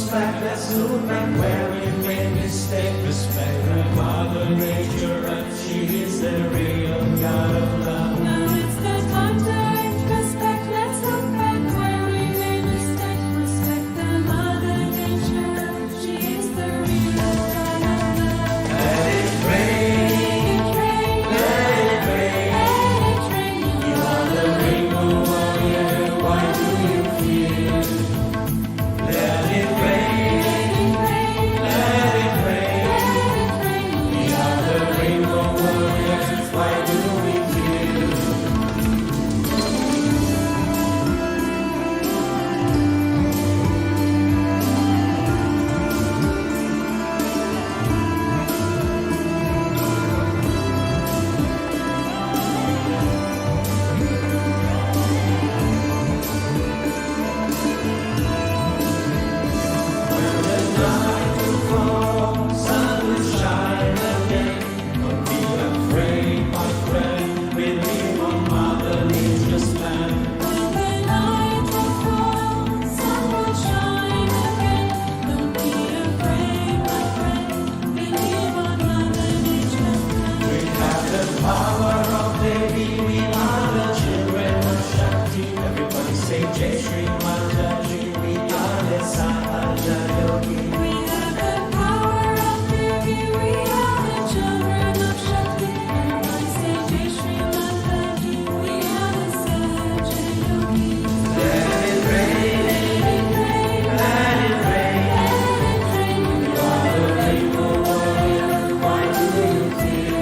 respect that Surname, where we made mistake. Respect her Mother Nature, and she is the real God of love. Now it's the time to respect, let's look back where we made mistake. Respect the Mother Nature, she is the real God of love. Let it rain, let it rain, Let it rain. you are the rainbow warrior, why do you fear? Let it rain, let it rain, we are the rainbow warriors, why do we fear? Sun will shine again. Don't be afraid, my friend. Believe on Mother Nature's plan. When the night will fall, sun will shine again. Don't be afraid, my friend. Believe on Mother Nature's plan. We have the power of Devi. We are the children of Shakti. Everybody say Jai Shri Mataji. We are the Sahaja Yogi. We have the power of Devi. We are the children of Shakti. Everybody say Jai Shri Mataji. We are the Sahaja Yogi. Let it rain, let it rain. You are the rainbow warrior. Why do you fear?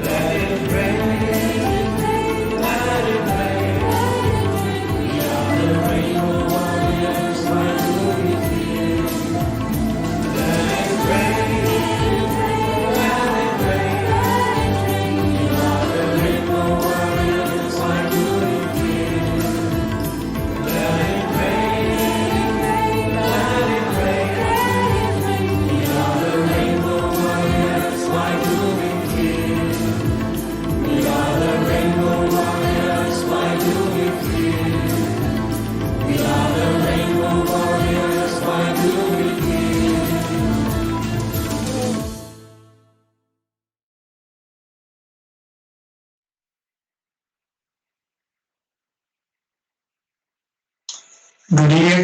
Let it rain, let it rain. We are the rainbow warriors. Why do we fear? Let it rain, let it rain. We are the rainbow warriors. Why do we fear? Let it rain, let it rain. We are the rainbow warriors. Why do we fear? We are the rainbow warriors. Why do we fear? We are the rainbow warriors. Why do we fear?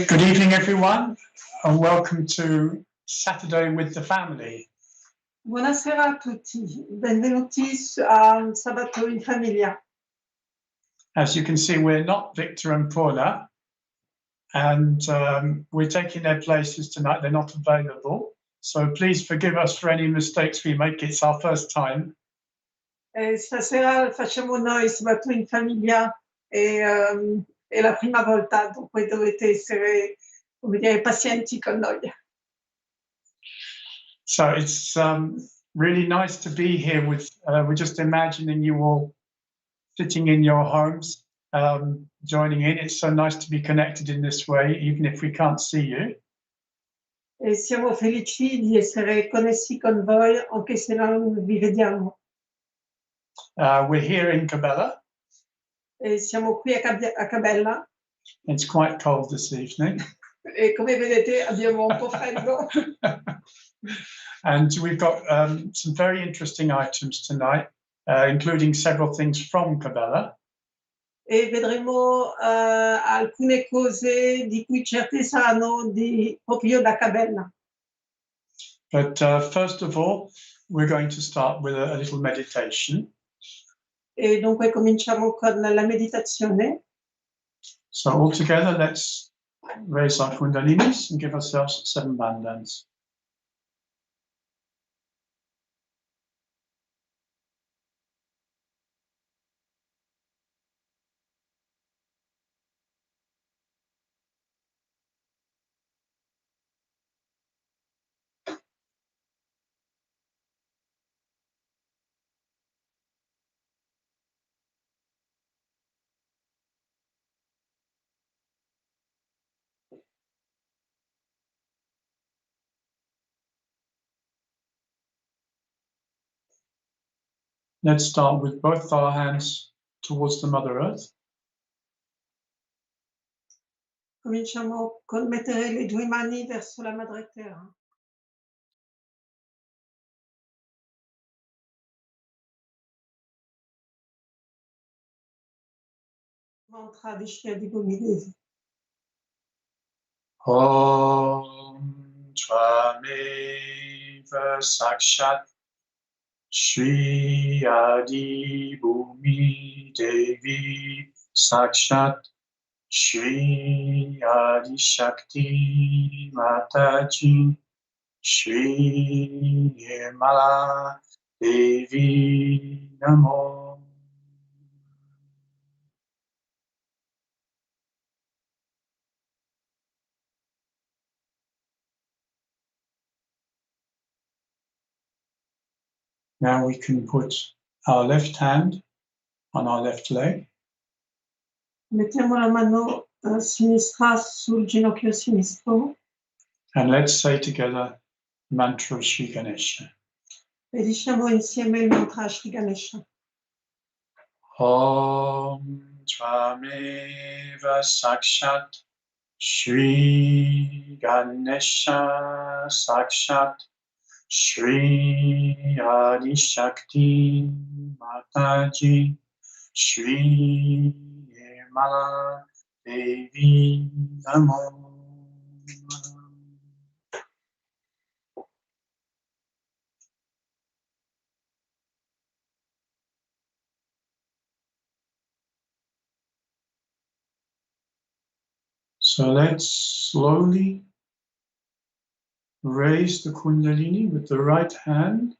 Good evening, everyone, and welcome to Saturday with the Family. Buonasera a tutti, benvenuti a Sabato in famiglia. As you can see, we're not Victor and Paula, and we're taking their places tonight. They're not available, so please forgive us for any mistakes we make. It's our first time. Stasera facciamo noi Sabato in famiglia e è la prima volta, dunque dovete essere, come dire, pazienti con noi. So it's really nice to be here with, we're just imagining you all sitting in your homes, joining in. It's so nice to be connected in this way, even if we can't see you. E siamo felici di essere connessi con voi, anche se non vi vediamo. We're here in Cabella. E siamo qui a Cabella It's quite cold this evening. e come vedete abbiamo un po' freddo. And we've got some very interesting items tonight, including several things from Cabella. E vedremo alcune cose di cui certe saranno proprio da Cabella. But first of all, we're going to start with a little meditation. E dunque cominciamo con la meditazione. So all together, let's raise our kundalinis and give ourselves 7 bandhans. Let's start with both our hands towards the Mother Earth. Cominciamo con mettere le due mani verso la madrepera. Mantra di Shri Adigomiresi. Om Tvameva Sakshat Shri Adi Bhumi Devi Sakshat Shri Adi Shakti Mataji Shri Nirmala Devi Namo. Now we can put our left hand on our left leg Mettiamo la mano sinistra sul ginocchio sinistro and let's say together mantra Shri Ganesha. e diciamo insieme il mantra Shri Ganesha. Om Tvameva Sakshat Shri Ganesha Sakshat Shri Adi Shakti Mataji Shri Nirmala Devi Namo. So let's slowly raise the Kundalini with the right hand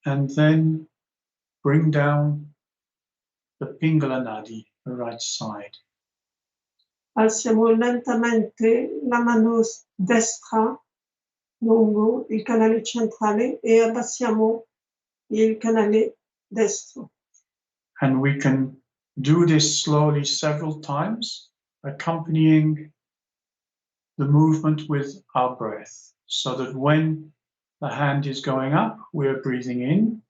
and then bring down the Pingala Nadi, the right side. Alziamo lentamente la mano destra lungo il canale centrale e abbassiamo il canale destro. And we can do this slowly several times, accompanying the movement with our breath, so that when the hand is going up, we're breathing in.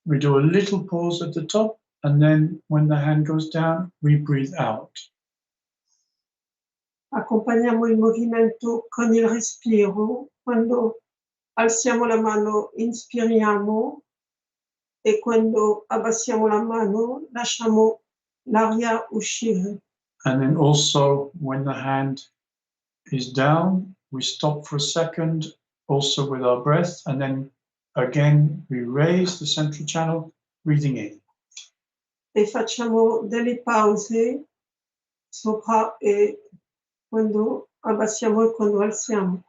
We do a little pause at the top, and then when the hand goes down, we breathe out. Accompagniamo il movimento con il respiro. Quando alziamo la mano inspiriamo e quando abbassiamo la mano lasciamo l'aria uscire. And then also when the hand is down, we stop for a second, also with our breath, and then again we raise the central channel, breathing in. E facciamo delle pause sopra e quando abbassiamo e quando alziamo.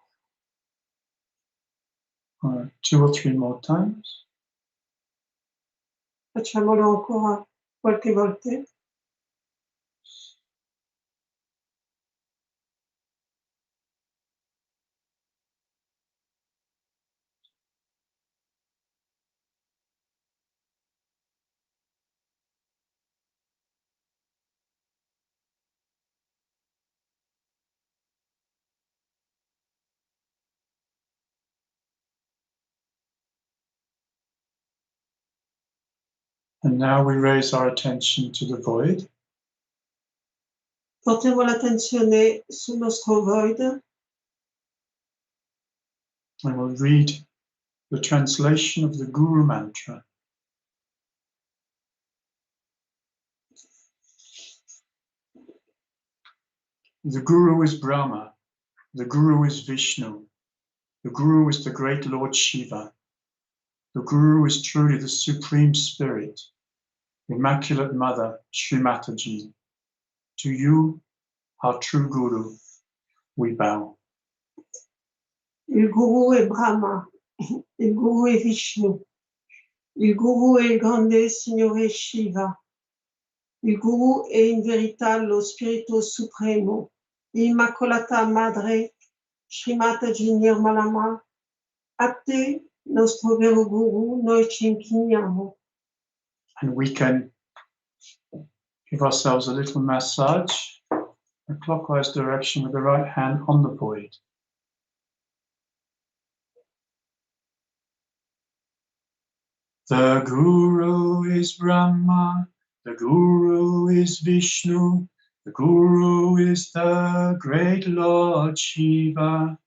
2 or 3 more times. Facciamolo ancora qualche volta. And now we raise our attention to the void. Portiamo l'attenzione sul nostro void And we'll read the translation of the Guru Mantra. The Guru is Brahma, the Guru is Vishnu, the Guru is the great Lord Shiva, the Guru is truly the Supreme Spirit, Immaculate Mother, Shri Mataji. To you, our true Guru, we bow. Il Guru è Brahma, il Guru è Vishnu, il Guru è il grande Signore Shiva, il Guru è in verità lo Spirito Supremo, Immacolata Madre, Shri Mataji Nirmalama. A te, nostro vero Guru, noi ci inchiniamo. And we can give ourselves a little massage in a clockwise direction with the right hand on the void. The Guru is Brahma, the Guru is Vishnu, The Guru is the great Lord Shiva.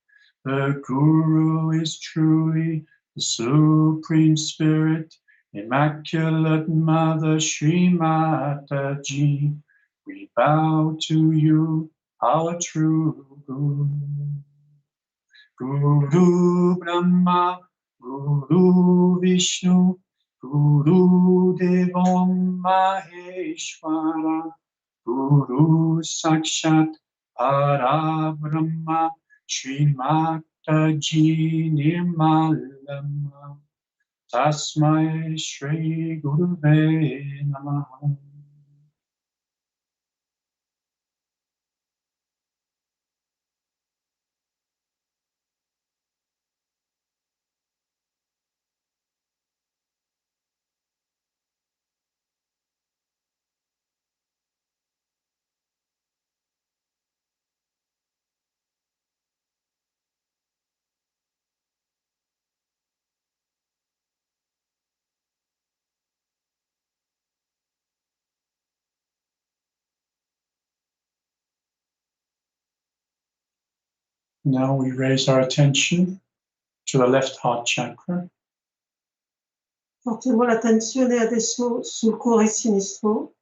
The Guru is truly the Supreme Spirit, Immaculate Mother Shri Mataji. We bow to you, our true Guru. Guru Brahma, Guru Vishnu, Guru Devam Maheshwara, Guru Sakshat Parabrahma, Shri Mataji Nirmalama, Tasmai Shri Guruve Namaha. Now we raise our attention to the left heart chakra. Portiamo l'attenzione adesso sul cuore sinistro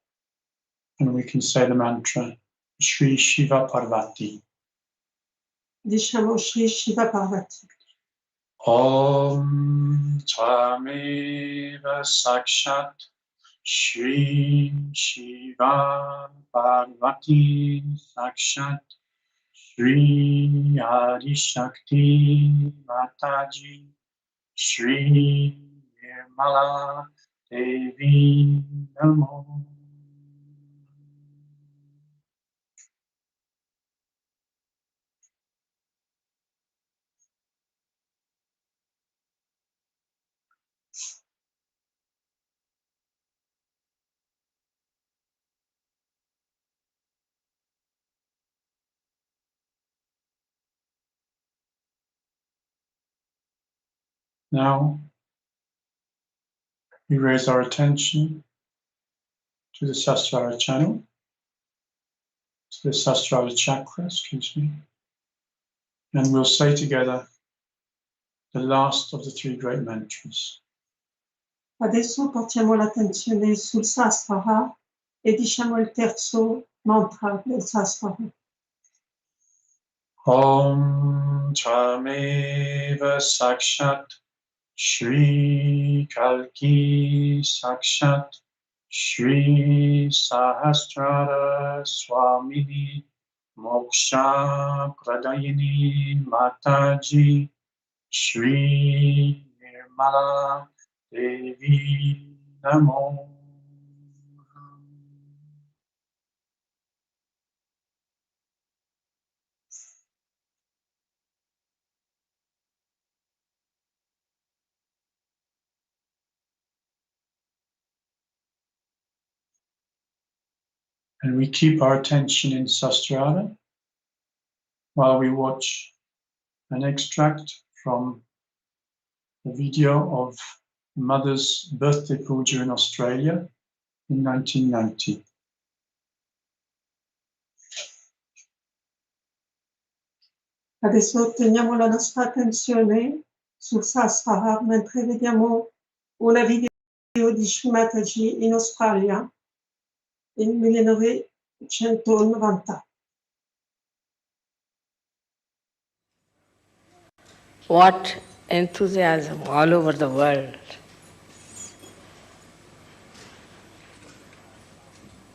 And we can say the mantra, Shri Shiva Parvati. diciamo Shri Shiva Parvati. Om Tameva Sakshat Shri Shiva Parvati Sakshat Shri Adi Shakti Mataji Shri Nirmala Devi Namo. Now we raise our attention to the Sahasrara channel, to the Sahasrara chakra, excuse me, and we'll say together the last of the three great mantras. Adesso portiamo l'attenzione sul Sahasrara e diciamo il terzo mantra del Sahasrara. Om Tameva Sakshat Shri Kalki Sakshat Shri Sahasrara Swamini Moksha Pradayini Mataji Shri Nirmala Devi Namo. And we keep our attention in Sahasrara while we watch an extract from a video of Mother's birthday puja in Australia in 1990. Adesso teniamo la nostra attenzione sul Sahasrara mentre vediamo una video di Shri Mataji in Australia nel 1990. What enthusiasm all over the world.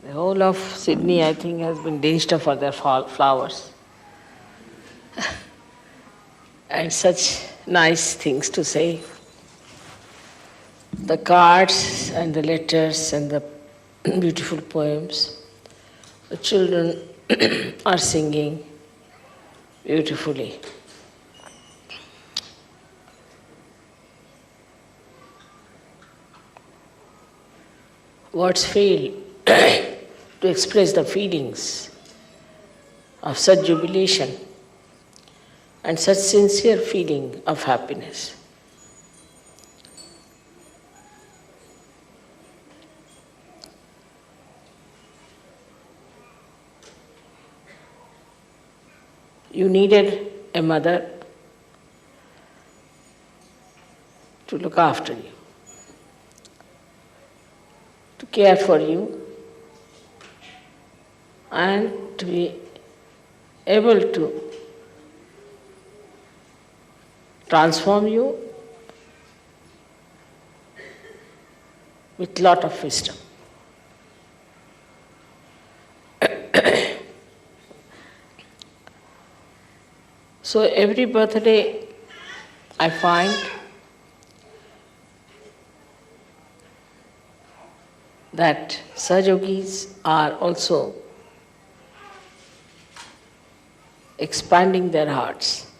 The whole of Sydney, I think, has been dinched up for their flowers. And such nice things to say. The cards and the letters and the beautiful poems. The children are singing beautifully. Words fail to express the feelings of such jubilation and such sincere feeling of happiness. you needed a mother to look after you, to care for you, and to be able to transform you with lot of wisdom. So every birthday I find that Sahajogis are also expanding their hearts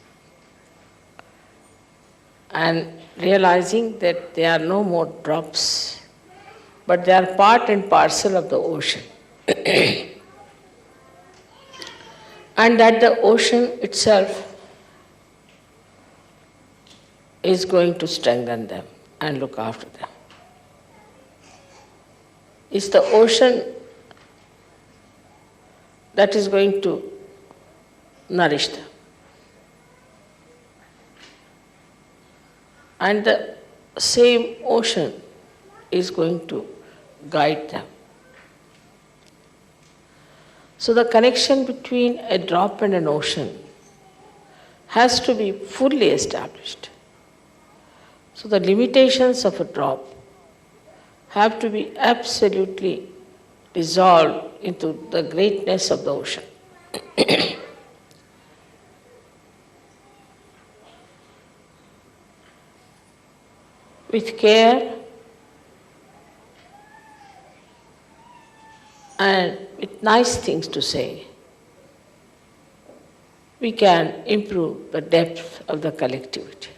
and realizing that they are no more drops, but they are part and parcel of the ocean. And that the ocean itself is going to strengthen them and look after them. It's the ocean that is going to nourish them. And the same ocean is going to guide them. So the connection between a drop and an ocean has to be fully established. So the limitations of a drop have to be absolutely dissolved into the greatness of the ocean. With care and with nice things to say, we can improve the depth of the collectivity.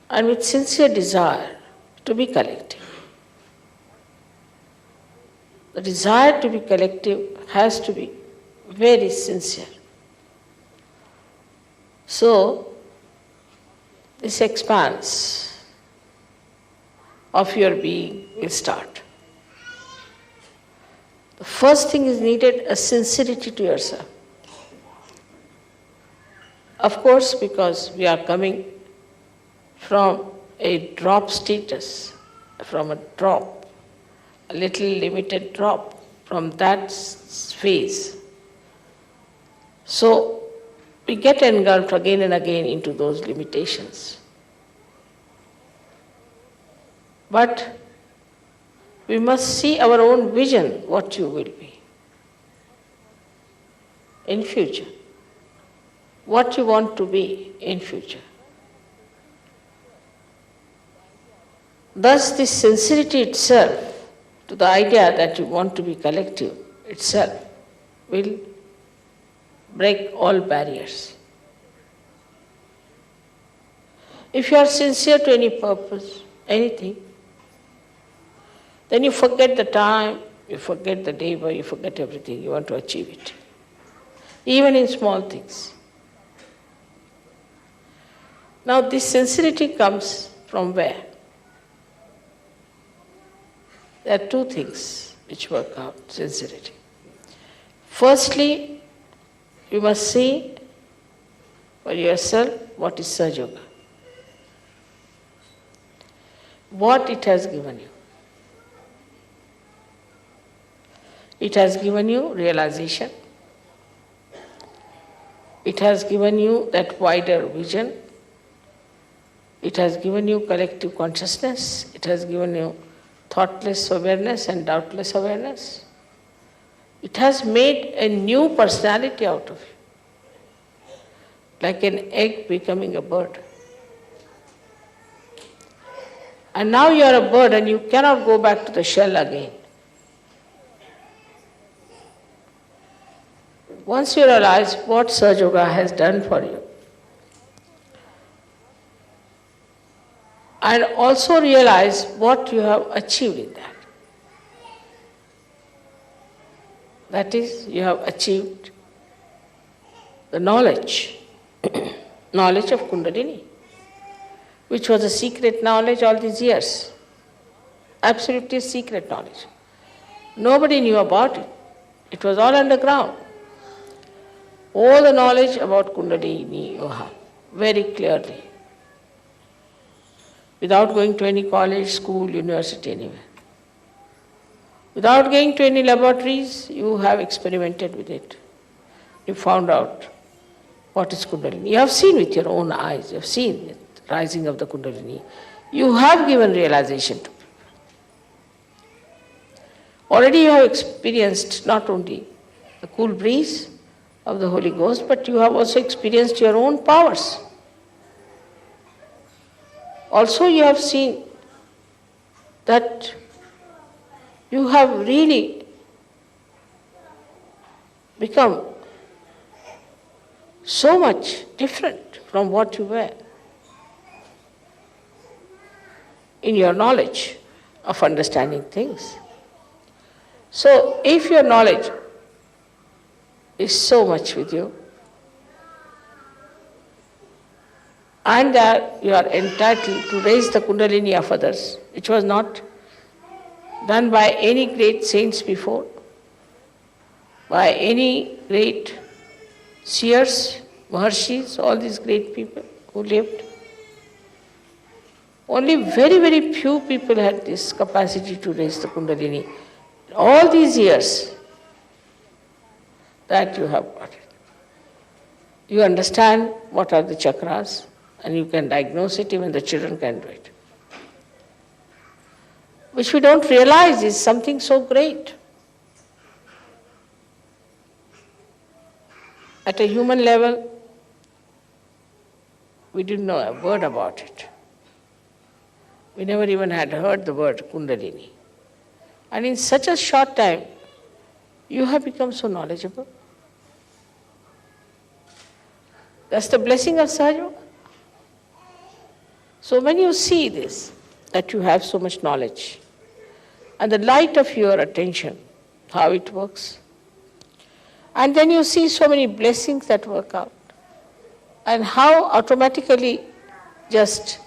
And with sincere desire to be collective. The desire to be collective has to be very sincere. So, this expanse of your being will start. The first thing is needed a sincerity to yourself. Of course, because we are coming from a drop status, from a drop, a little limited drop, from that phase. So we get engulfed again and again into those limitations. But we must see our own vision, what you will be in future, what you want to be in future. Thus, this sincerity itself to the idea that you want to be collective itself will break all barriers. If you are sincere to any purpose, anything, then you forget the time, you forget the labor, you forget everything, you want to achieve it. Even in small things. Now this sincerity comes from where? There are two things which work out sincerity. Firstly, you must see for yourself what is Sahaja Yoga. What it has given you. It has given you realization. It has given you that wider vision. It has given you collective consciousness. It has given you thoughtless awareness and doubtless awareness. It has made a new personality out of you, like an egg becoming a bird. And now you are a bird and you cannot go back to the shell again. Once you realize what Sahaja Yoga has done for you, and also realize what you have achieved in that. That is, you have achieved the knowledge, knowledge of Kundalini, which was a secret knowledge all these years. Absolutely secret knowledge. Nobody knew about it. It was all underground. All the knowledge about Kundalini you have very clearly, without going to any college, school, university, anywhere. Without going to any laboratories, you have experimented with it. You found out what is Kundalini. You have seen with your own eyes, you have seen the rising of the Kundalini. You have given realization to people. Already you have experienced not only the cool breeze of the Holy Ghost, but you have also experienced your own powers. Also you have seen that you have really become so much different from what you were in your knowledge of understanding things. So if your knowledge is so much with you, and that you are entitled to raise the Kundalini of others, which was not done by any great saints before, by any great seers, maharshis, all these great people who lived. Only very, very few people had this capacity to raise the Kundalini. All these years that you have got it. You understand what are the chakras, and you can diagnose it, even the children can do it. Which we don't realize is something so great. At a human level, we didn't know a word about it. We never even had heard the word Kundalini. And in such a short time, you have become so knowledgeable. That's the blessing of Sahaja. So when you see this, that you have so much knowledge, and the light of your attention, how it works, and then you see so many blessings that work out, and how automatically, just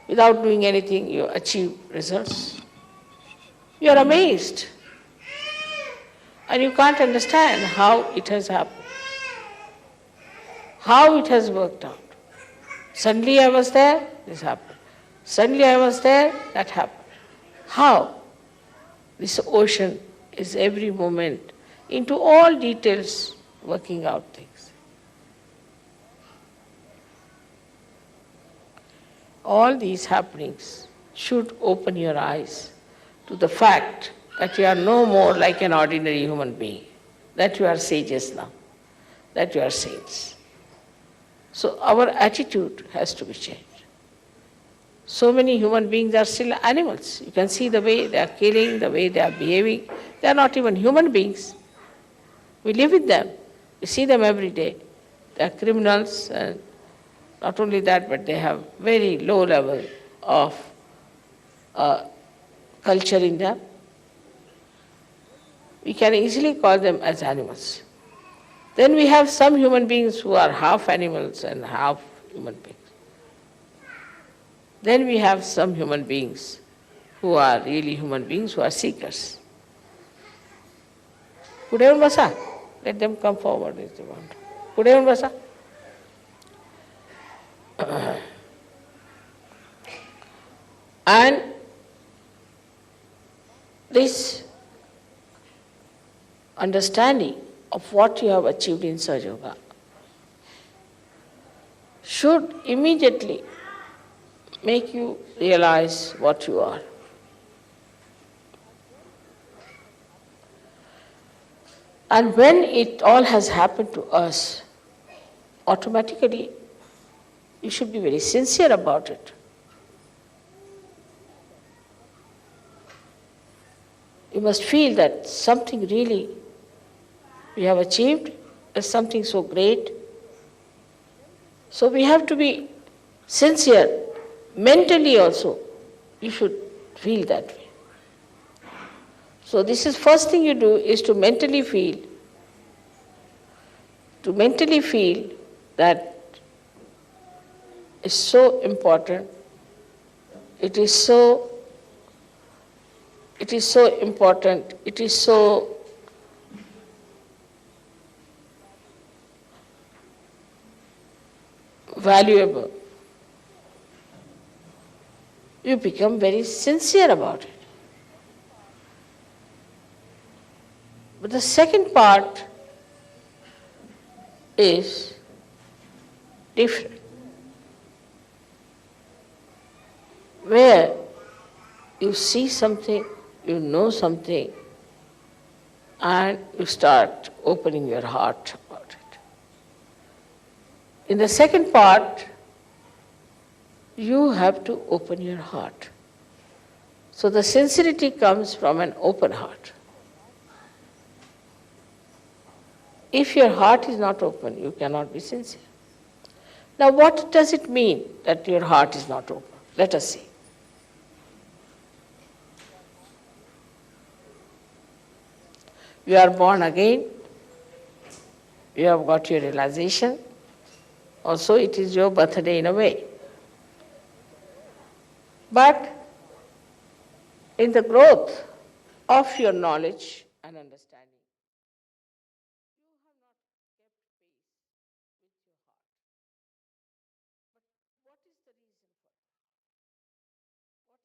without doing anything, you achieve results. You are amazed. And you can't understand how it has happened, how it has worked out. Suddenly I was there, this happened. Suddenly I was there, that happened. How? This ocean is every moment, into all details, working out things. All these happenings should open your eyes to the fact that you are no more like an ordinary human being, that you are sages now, that you are saints. So our attitude has to be changed. So many human beings are still animals. You can see the way they are killing, the way they are behaving. They are not even human beings. We live with them. We see them every day. They are criminals, and not only that, but they have very low level of culture in them. We can easily call them as animals. Then we have some human beings who are half animals and half human beings. Then we have some human beings who are really human beings, who are seekers. Kudevan Basa, let them come forward if they want. Kudevan Basa. And this understanding of what you have achieved in Sahaja Yoga should immediately make you realize what you are. And when it all has happened to us, automatically you should be very sincere about it. You must feel that something really we have achieved is something so great. So we have to be sincere. Mentally also, you should feel that way. So this is first thing you do, is to mentally feel that is so important. It is so important. It is so valuable, you become very sincere about it. But the second part is different, where you see something, you know something, and you start opening your heart about it. In the second part, you have to open your heart. So the sincerity comes from an open heart. If your heart is not open, you cannot be sincere. Now, what does it mean that your heart is not open? Let us see. You are born again, you have got your realization, also it is your birthday in a way. But in the growth of your knowledge and understanding, you have not kept pace with your heart. But what is the reason for that?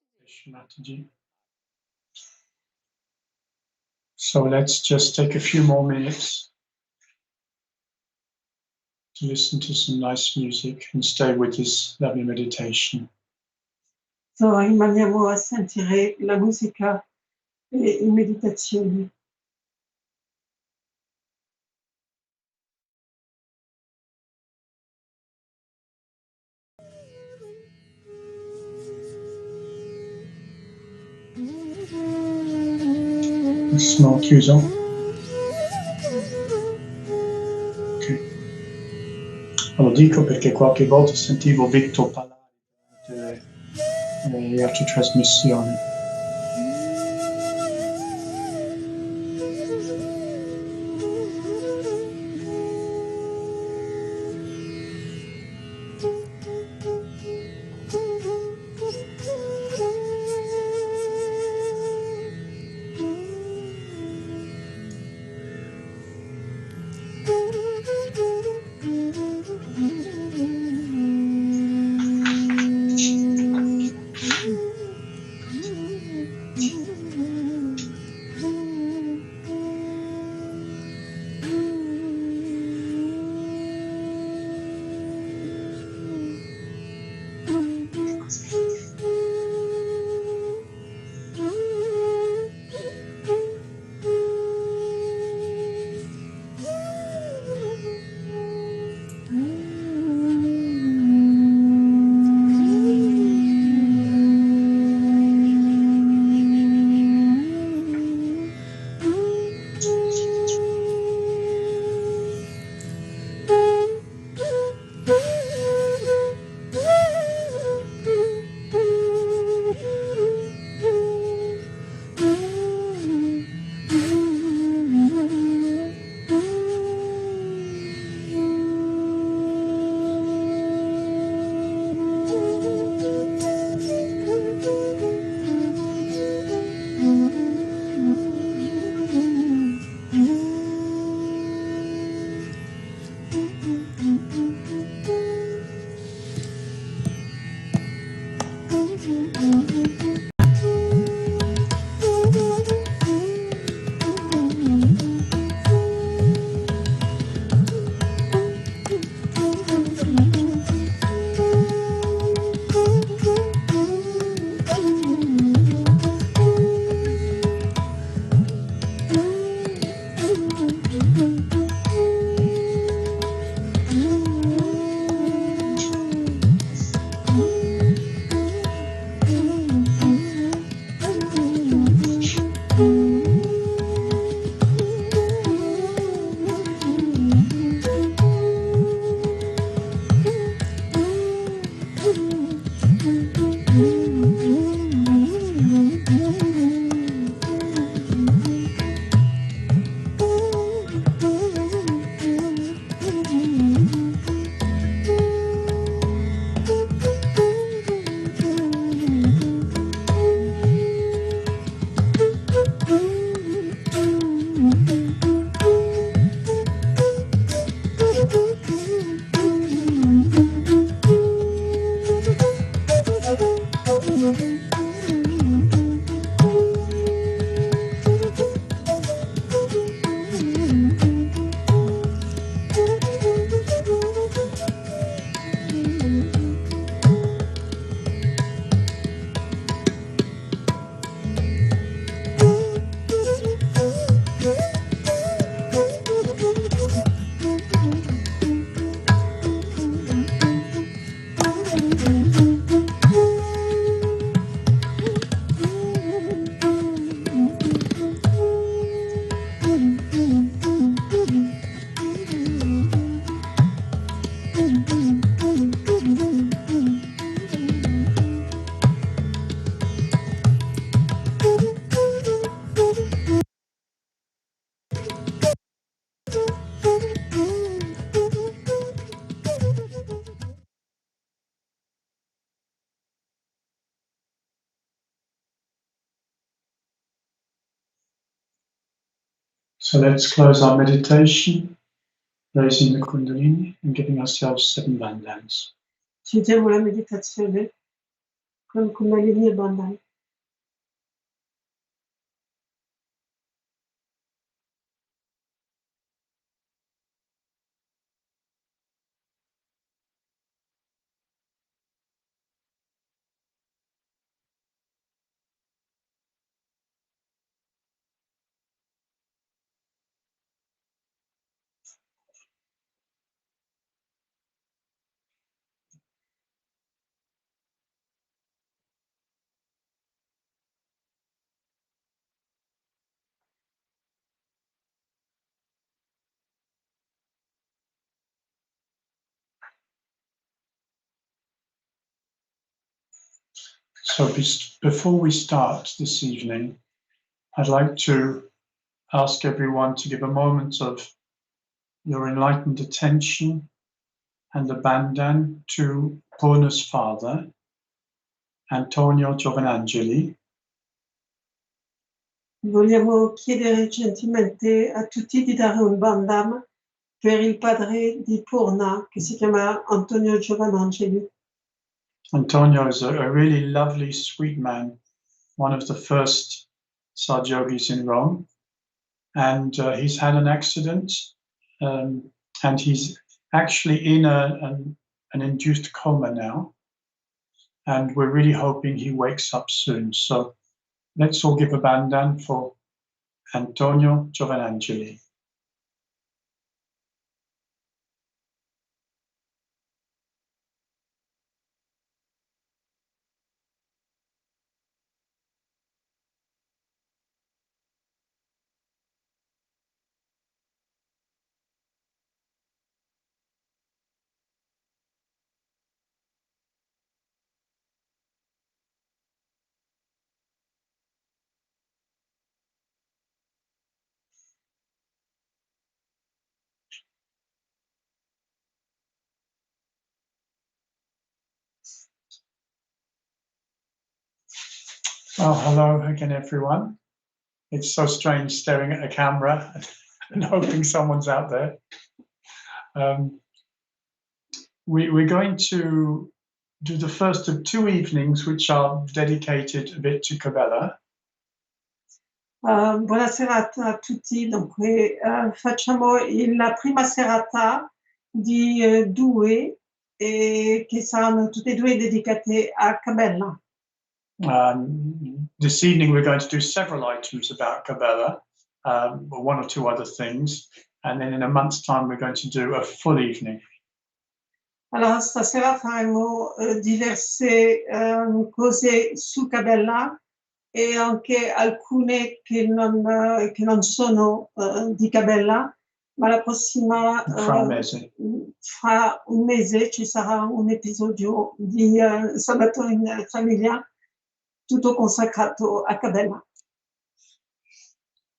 What is the Mataji. So let's just take a few more minutes to listen to some nice music and stay with this lovely meditation. So rimaniamo a sentire la musica e in meditazione. Sono chiuso? Ok. Lo dico perché qualche volta sentivo Victor parlare durante le altre trasmissioni. So let's close our meditation, raising the Kundalini and giving ourselves 7 bandhans. Chiudiamo la meditazione con Kundalini e Bandhan. So before we start this evening, I'd like to ask everyone to give a moment of your enlightened attention and abandon to Purna's father, Antonio Giovanangeli, Vogliamo chiedere gentilmente a tutti di dare un bandam per il padre di Purna, che si chiama Antonio Giovanangeli. Antonio is a really lovely, sweet man, one of the first Sagyogis in Rome. And he's had an accident, and he's actually in an induced coma now. And we're really hoping he wakes up soon. So let's all give a bandhan for Antonio Giovanangeli. Oh, hello again, everyone. It's so strange staring at a camera and hoping someone's out there. We're going to do the first of 2 evenings, which are dedicated a bit to Cabella. Buonasera a tutti, dunque facciamo la prima serata di 2 che saranno tutte e 2 dedicate a Cabella. This evening we're going to do several items about Cabella, 1 or 2 other things, and then in a month's time we're going to do a full evening. Allora stasera faremo diverse cose su Cabella e anche alcune che non sono di Cabella, ma la prossima fra un mese ci sarà un episodio di Sabato in famiglia tutto consacrato a Cabella.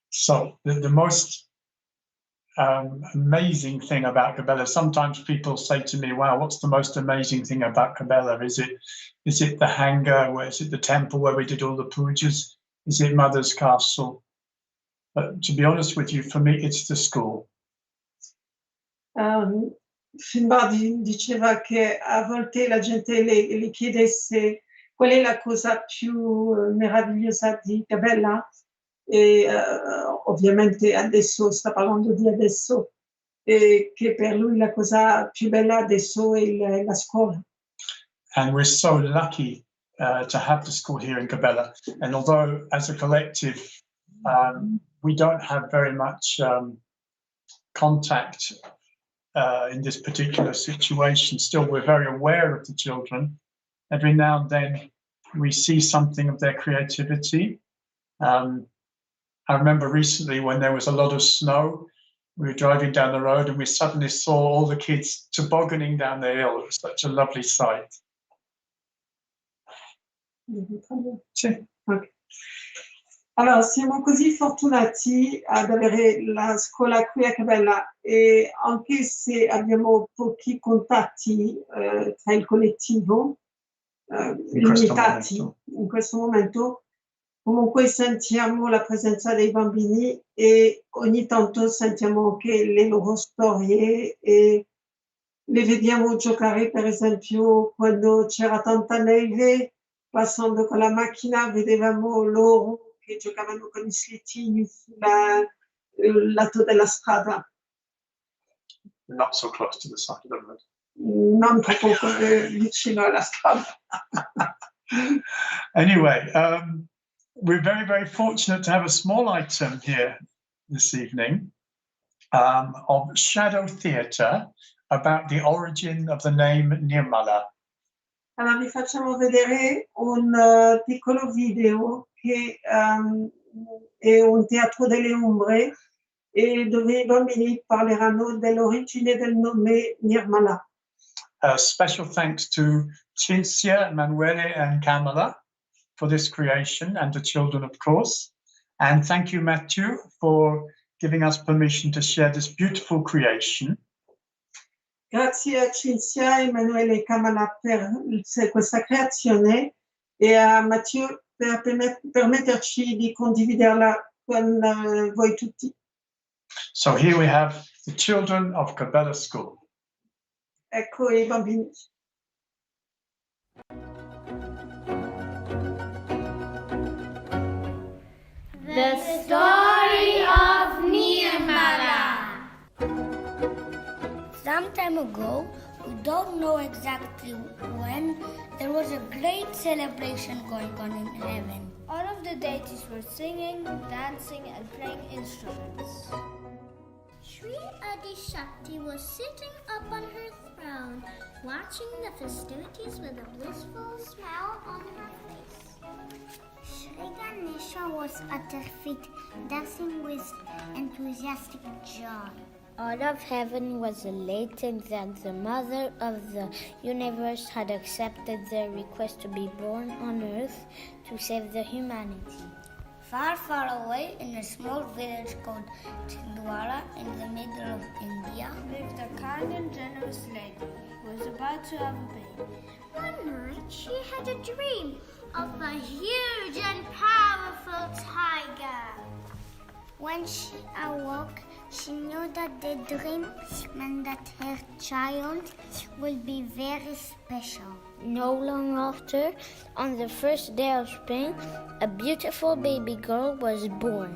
So the most amazing thing about Cabella, sometimes people say to me, wow, what's the most amazing thing about Cabella? Is it the hangar? Is it the temple where we did all the pujas? Is it Mother's Castle? But to be honest with you, for me, it's the school. Finbardi diceva che a volte la gente le chiedesse qual è la cosa più meravigliosa di Cabella, e ovviamente adesso sta parlando di adesso, e che per lui la cosa più bella adesso è la scuola. And we're so lucky to have the school here in Cabella. And although as a collective, we don't have very much contact in this particular situation, still we're very aware of the children. Every now and then we see something of their creativity. I remember recently when there was a lot of snow, we were driving down the road and we suddenly saw all the kids tobogganing down the hill. It was such a lovely sight. Okay. Allora, siamo così fortunati ad avere la scuola qui a Cabella, e anche se abbiamo pochi contatti tra il collettivo, limitati in questo momento, Comunque sentiamo la presenza dei bambini e ogni tanto sentiamo anche le loro storie e le vediamo giocare, per esempio, quando c'era tanta neve, passando con la macchina, vedevamo loro che giocavano con i slittini sul lato della strada, Not so close to the side of the road. non troppo vicino alla strada. Anyway, we're very, very fortunate to have a small item here this evening of shadow theatre about the origin of the name Nirmala. Allora vi facciamo vedere un piccolo video che è un teatro delle ombre e dove i bambini parleranno dell'origine del nome Nirmala. Special thanks to Cinzia, Emanuele and Kamala for this creation, and the children, of course. And thank you, Matthew, for giving us permission to share this beautiful creation. Grazie a Cinzia, Emanuele e Kamala per questa creazione e a Mathieu per permetterci di condividerla con voi tutti. So here we have the children of Cabella School. Ecco i bambini. The story of Nirmala. Some time ago, we don't know exactly when, there was a great celebration going on in heaven. All of the deities were singing, dancing, and playing instruments. Sri Adishakti was sitting up on her throne, watching the festivities with a blissful smile on her face. Sri Ganesha was at her feet, dancing with enthusiastic joy. All of heaven was elated that the Mother of the universe had accepted their request to be born on earth to save the humanity. Far, far away, in a small village called Chindwara in the middle of India, Lived a kind and generous lady who was about to have a baby. One night she had a dream of a huge and powerful tiger. when she awoke, she knew that the dream meant that her child would be very special. No long after, on the first day of spring, a beautiful baby girl was born.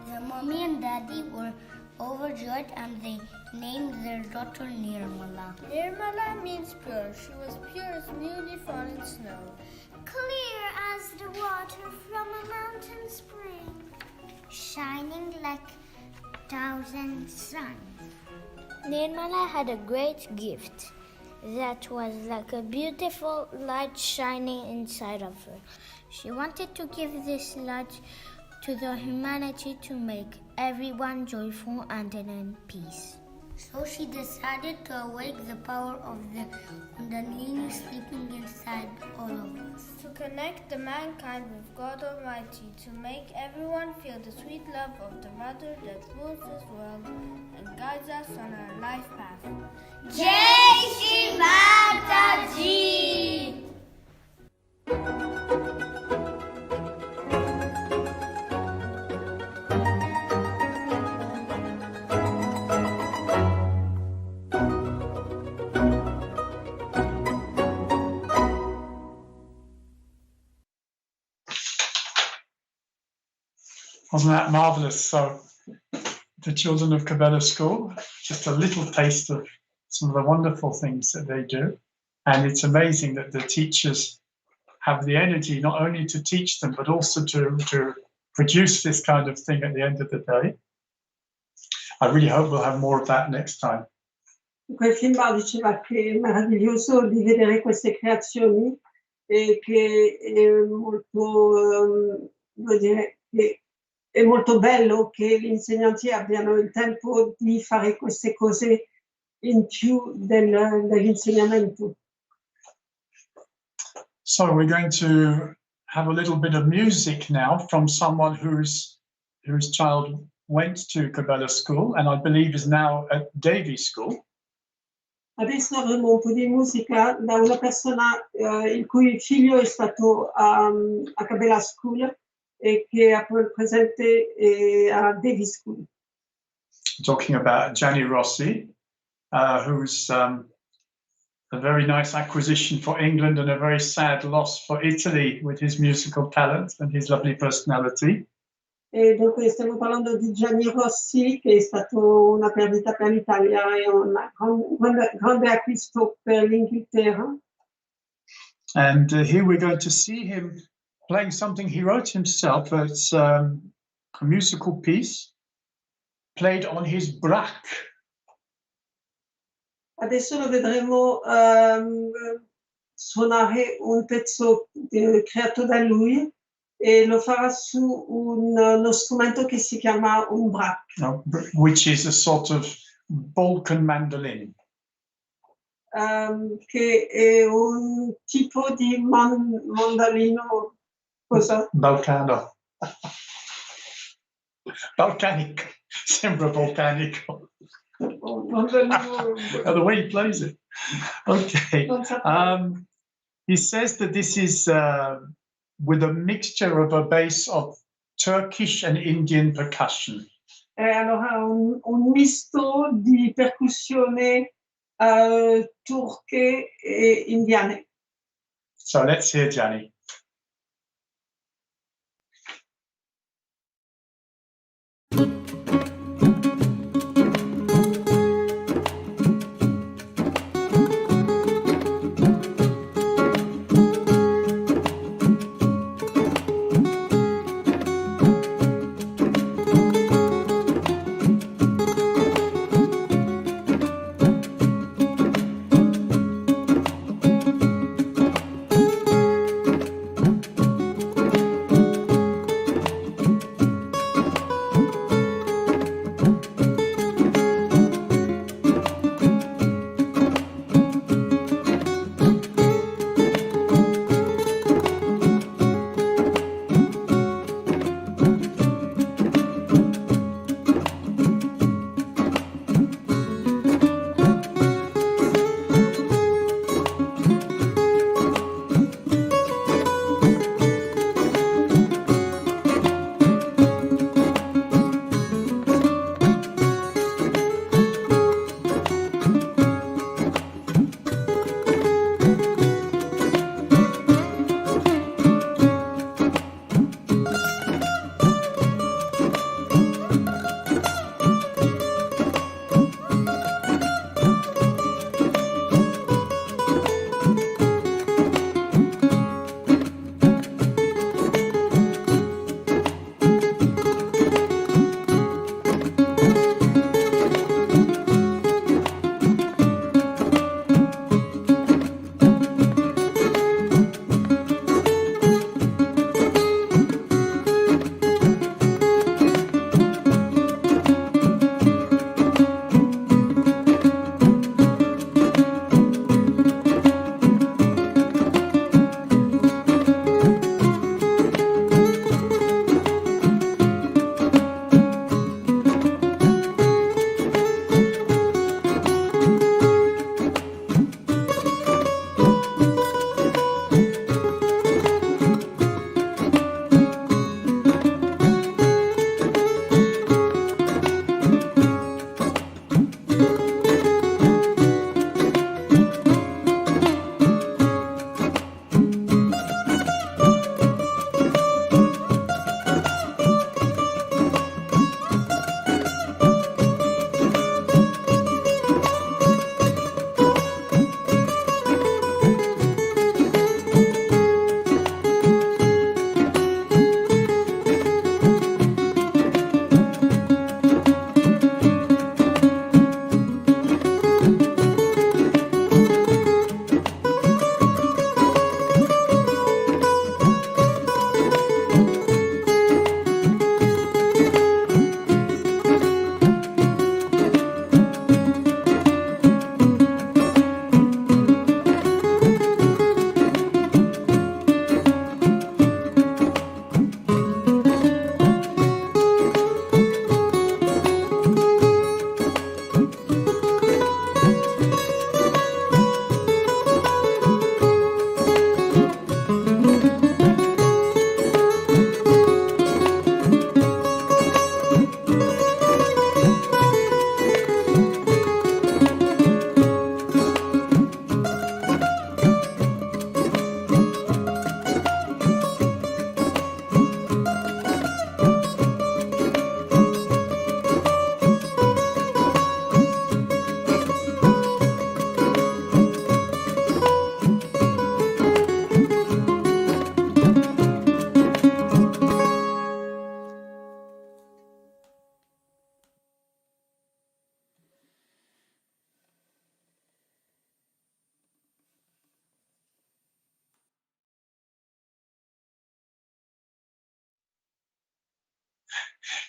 The mommy and daddy were overjoyed and they named their daughter Nirmala. Nirmala means pure. She was pure as newly fallen snow. Clear as the water from a mountain spring. Shining like 1,000 suns. Nirmala had a great gift that was like a beautiful light shining inside of her. She wanted to give this light to the humanity to make everyone joyful and in peace. So she decided to awake the power of the Kundalini sleeping inside all of us. To connect the mankind with God Almighty, to make everyone feel the sweet love of the Mother that rules this world and guides us on our life path. Jai Shri Mataji! Wasn't that marvelous? So the children of Cabella School, just a little taste of some of the wonderful things that they do. And it's amazing that the teachers have the energy not only to teach them, but also to produce this kind of thing at the end of the day. I really hope we'll have more of that next time. Quel film diceva che è meraviglioso di vedere queste creazioni e che è molto, devo dire, che è molto bello che gli insegnanti abbiano il tempo di fare queste cose in più dell'insegnamento. So we're going to have a little bit of music now from someone whose child went to Cabella School and I believe is now at Davy School. Adesso avremo un po' di musica da una persona il cui figlio è stato a Cabella School e che è presente a Davis School. Talking about Gianni Rossi, who's a very nice acquisition for England and a very sad loss for Italy with his musical talent and his lovely personality. E dunque stiamo parlando di Gianni Rossi, che è stato una perdita per l'Italia e un grande acquisto per l'Inghilterra. And here we're going to see him playing something he wrote himself. It's a musical piece played on his brac. Adesso lo vedremo suonare un pezzo creato da lui e lo farà su uno strumento che si chiama un brac. Which is a sort of Balkan mandolin. Che è un tipo di mandolino. Cosa? Balcano. Balkanic. Sembra volcanico. The way he plays it. Okay. He says that this is with a mixture of a bass of Turkish and Indian percussion. Allora un misto di percussione turche e indiane. So let's hear Gianni.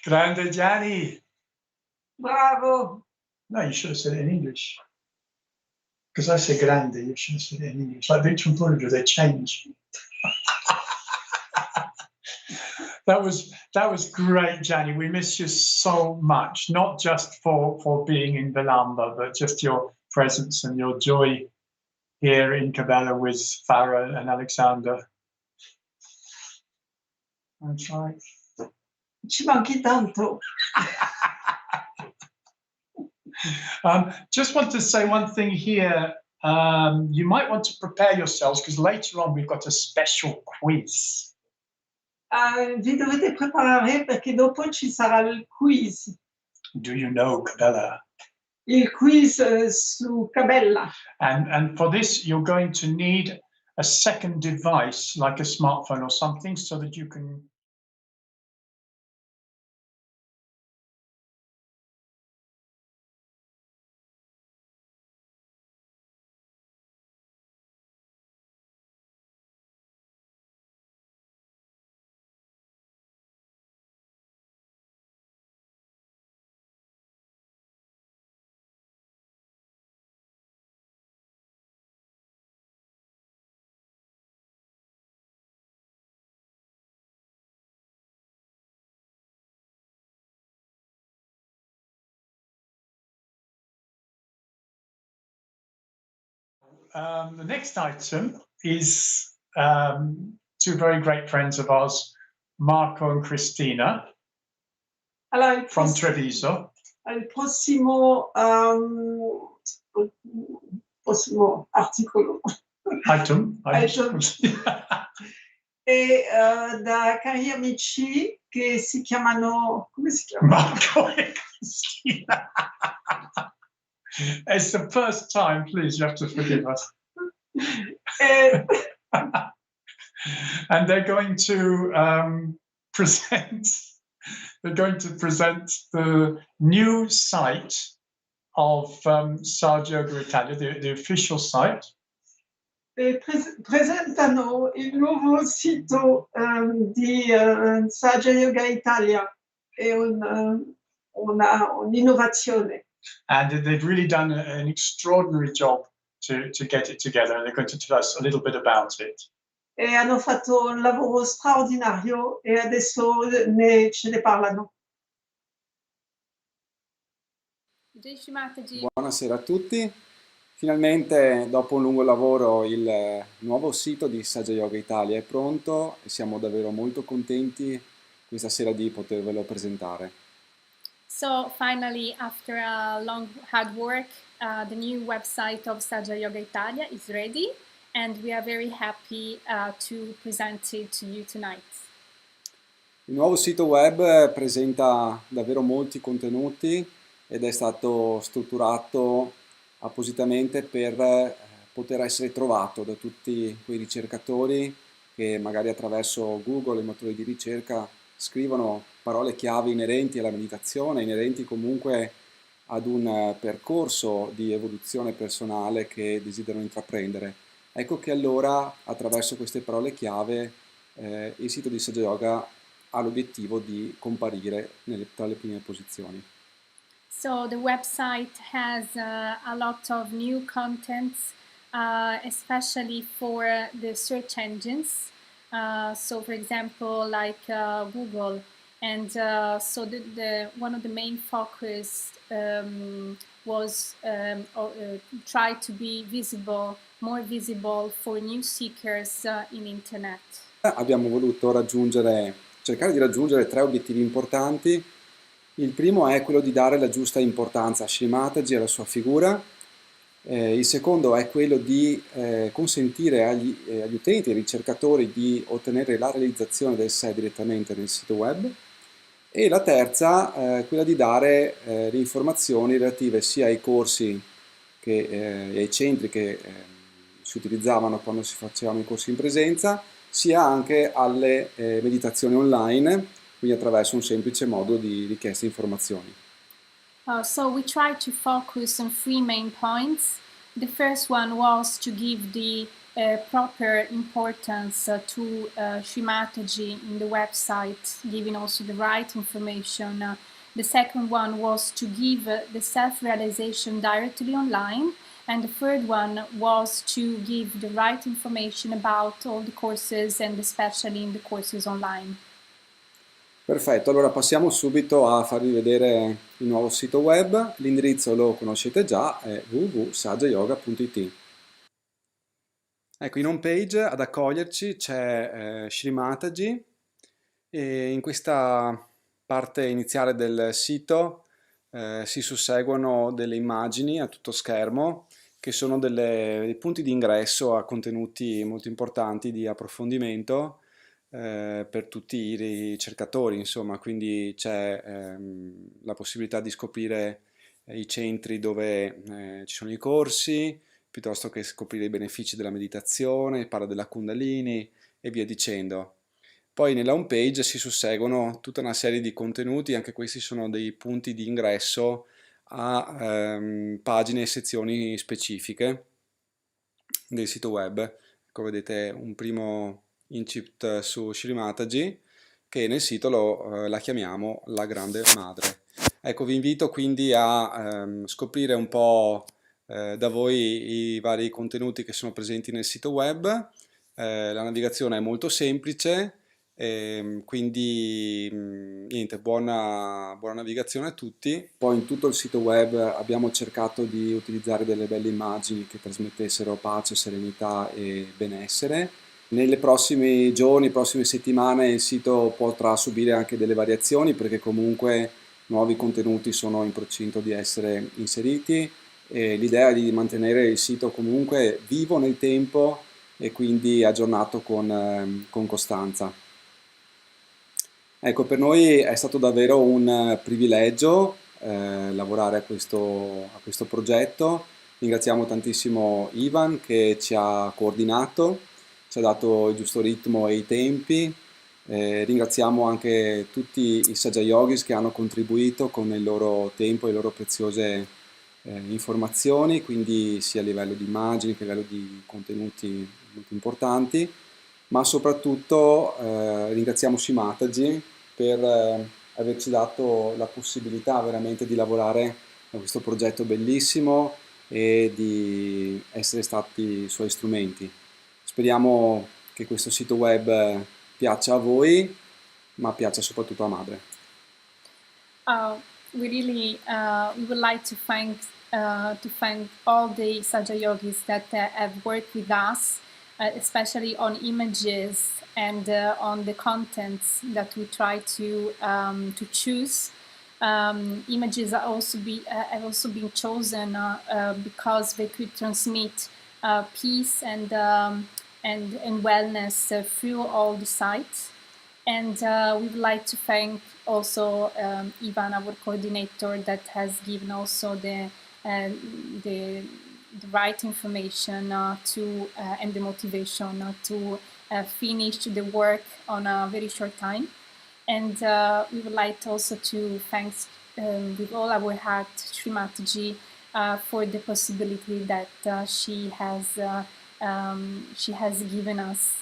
Grande Gianni. Bravo. No, you should have said it in English. Because I say grande, you should have said it in English. Like Victor and Paula do, they change. That was great, Gianni. We miss you so much, not just for being in Belamba, but just your presence and your joy here in Cabella with Farah and Alexander. That's right. Ci manchi tanto. Just want to say one thing here. You might want to prepare yourselves because later on we've got a special quiz. Vi dovete preparare perché dopo ci sarà il quiz. Do you know Cabella? Il quiz su Cabella. And for this, you're going to need a second device, like a smartphone or something, so that you can. The next item is two very great friends of ours, Marco and Cristina, Allora, from Treviso. il prossimo articolo Item. è da cari amici che si chiamano, come si chiamano? Marco and Cristina. It's the first time, please, you have to forgive us. And they're going to present the new site of Sabato Italia, the official site. Presentano il nuovo sito di Saggio Yoga Italia, è un'innovazione. And they've really done an extraordinary job to get it together, and they're going to tell us a little bit about it. E hanno fatto un lavoro straordinario e adesso ce ne parlano. Buonasera a tutti. Finalmente, dopo un lungo lavoro, il nuovo sito di Saggio Yoga Italia è pronto e siamo davvero molto contenti questa sera di potervelo presentare. So finally, after a long hard work, the new website of Saggio Yoga Italia is ready, and we are very happy to present it to you tonight. Il nuovo sito web presenta davvero molti contenuti ed è stato strutturato appositamente per poter essere trovato da tutti quei ricercatori che magari attraverso Google e i motori di ricerca scrivono parole chiave inerenti alla meditazione, inerenti comunque ad un percorso di evoluzione personale che desiderano intraprendere. Ecco che allora attraverso queste parole chiave il sito di Saggio Yoga ha l'obiettivo di comparire tra le prime posizioni. So the website has a lot of new contents, especially for the search engines. So for example, like Google, and so one of the main focus was try to be visible, more visible for new seekers in internet. Abbiamo voluto cercare di raggiungere tre obiettivi importanti. Il primo è quello di dare la giusta importanza a Shri Mataji, alla sua figura. Il secondo è quello di consentire agli utenti, ai ricercatori, di ottenere la realizzazione del sé direttamente nel sito web. E la terza quella di dare le informazioni relative sia ai corsi e ai centri che si utilizzavano quando si facevano i corsi in presenza, sia anche alle meditazioni online, quindi attraverso un semplice modulo di richiesta di informazioni. So we tried to focus on three main points. The first one was to give the proper importance to Sri Mataji in the website, giving also the right information. The second one was to give the self-realization directly online. And the third one was to give the right information about all the courses and especially in the courses online. Perfetto, allora passiamo subito a farvi vedere il nuovo sito web. L'indirizzo lo conoscete già, è www.sajayoga.it. Ecco, in home page ad accoglierci c'è Sri Mataji e in questa parte iniziale del sito si susseguono delle immagini a tutto schermo che sono dei punti di ingresso a contenuti molto importanti di approfondimento per tutti i ricercatori, insomma, quindi c'è la possibilità di scoprire i centri dove ci sono i corsi, piuttosto che scoprire i benefici della meditazione, parla della Kundalini e via dicendo. Poi nella home page si susseguono tutta una serie di contenuti, anche questi sono dei punti di ingresso a pagine e sezioni specifiche del sito web. Ecco, vedete un primo incipit su Sri Mataji, che nel sito la chiamiamo la Grande Madre. Ecco, vi invito quindi a scoprire un po' da voi i vari contenuti che sono presenti nel sito web. La navigazione è molto semplice, quindi niente, buona navigazione a tutti. Poi in tutto il sito web abbiamo cercato di utilizzare delle belle immagini che trasmettessero pace, serenità e benessere. Nei prossimi giorni, prossime settimane il sito potrà subire anche delle variazioni perché comunque nuovi contenuti sono in procinto di essere inseriti e l'idea è di mantenere il sito comunque vivo nel tempo e quindi aggiornato con costanza. Ecco, per noi è stato davvero un privilegio lavorare a questo progetto. Ringraziamo tantissimo Ivan che ci ha coordinato, ci ha dato il giusto ritmo e i tempi. Ringraziamo anche tutti i Saja Yogis che hanno contribuito con il loro tempo e le loro preziose informazioni, quindi sia a livello di immagini che a livello di contenuti molto importanti, ma soprattutto ringraziamo Sri Mataji per averci dato la possibilità veramente di lavorare a questo progetto bellissimo e di essere stati i suoi strumenti. Speriamo che questo sito web piaccia a voi, ma piaccia soprattutto a Madre. We would like to thank all the Saja Yogis that have worked with us, especially on images and on the contents that we try to choose. Images have also been chosen because they could transmit peace and wellness through all the sites. And we would like to thank also Ivan, our coordinator, that has given also the right information and the motivation to finish the work on a very short time. And we would like also to thank with all our heart Sri Mataji for the possibility that she has given us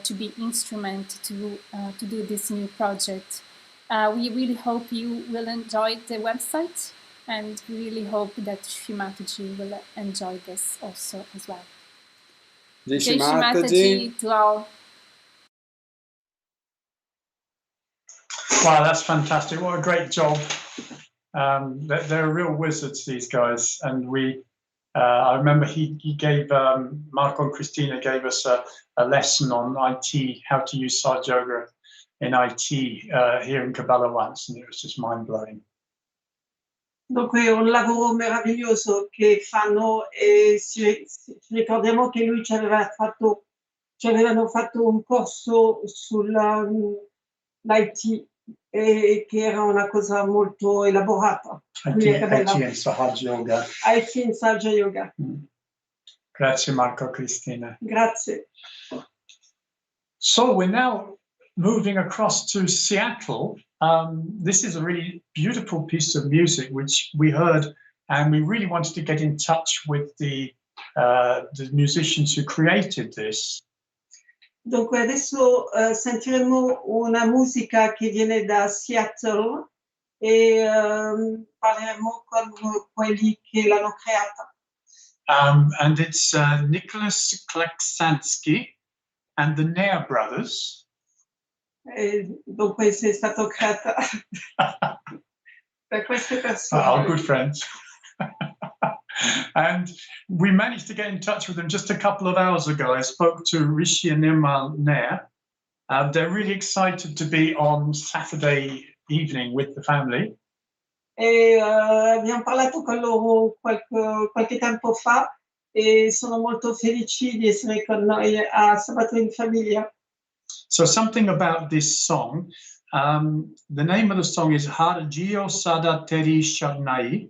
to be instrument to do this new project. We really hope you will enjoy the website, and we really hope that Sri Mataji will enjoy this also as well. Jai Jai Sri Mataji to all. Wow, that's fantastic. What a great job. They're real wizards, these guys. And I remember he gave, Marco and Christina gave us a lesson on IT, how to use Saja Yoga in IT here in Cabella once, and it was just mind-blowing. Donc è un lavoro meraviglioso che fanno e ci ricordiamo che lui ci avevano fatto un corso sull'IT e che era una cosa molto elaborata. IT in Saja Yoga. IT in Saja Yoga. Grazie Marco, Cristina. Grazie. So we're now moving across to Seattle. This is a really beautiful piece of music which we heard, and we really wanted to get in touch with the the musicians who created this. Dunque adesso sentiremo una musica che viene da Seattle e parleremo con quelli che l'hanno creata. And it's Nicholas Kleksansky and the Nair brothers. Dunque è stato creata da queste persone. Our good friends. And we managed to get in touch with them just a couple of hours ago. I spoke to Rishi and Nirmal Nair. They're really excited to be on Saturday evening with the family. E abbiamo parlato con loro qualche tempo fa e sono molto felici di essere con noi a Sabato in famiglia. So something about this song, the name of the song is Har Jio Sada Teri Shagnai,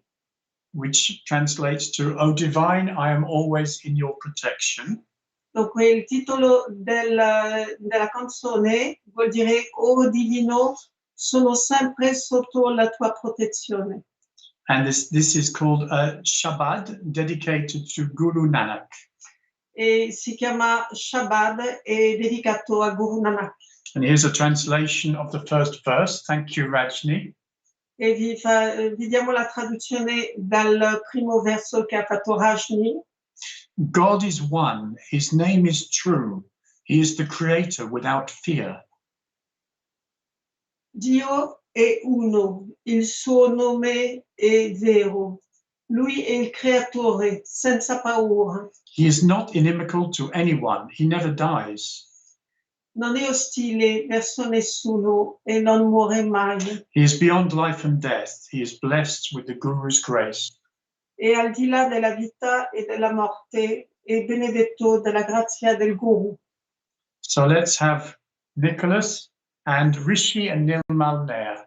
which translates to, "O Divine, I am always in your protection." Dunque il titolo della canzone vuol dire "Oh divino, sono sempre sotto la tua protezione". And this is called a Shabad dedicated to Guru Nanak. E si chiama Shabad e dedicato a Guru Nanak. And here's a translation of the first verse. Thank you, Rajni. E vi diamo la traduzione dal primo verso che ha fatto Rajni. God is one, his name is true, he is the creator without fear. Dio è uno, il suo nome è vero. Lui è il creatore senza paura. He is not inimical to anyone, he never dies. Non è ostile verso nessuno e non muore mai. He is beyond life and death, he is blessed with the Guru's grace. E al di là della vita e della morte è benedetto dalla grazia del Guru. So let's have Nicholas and Rishi and Nirmal Nair.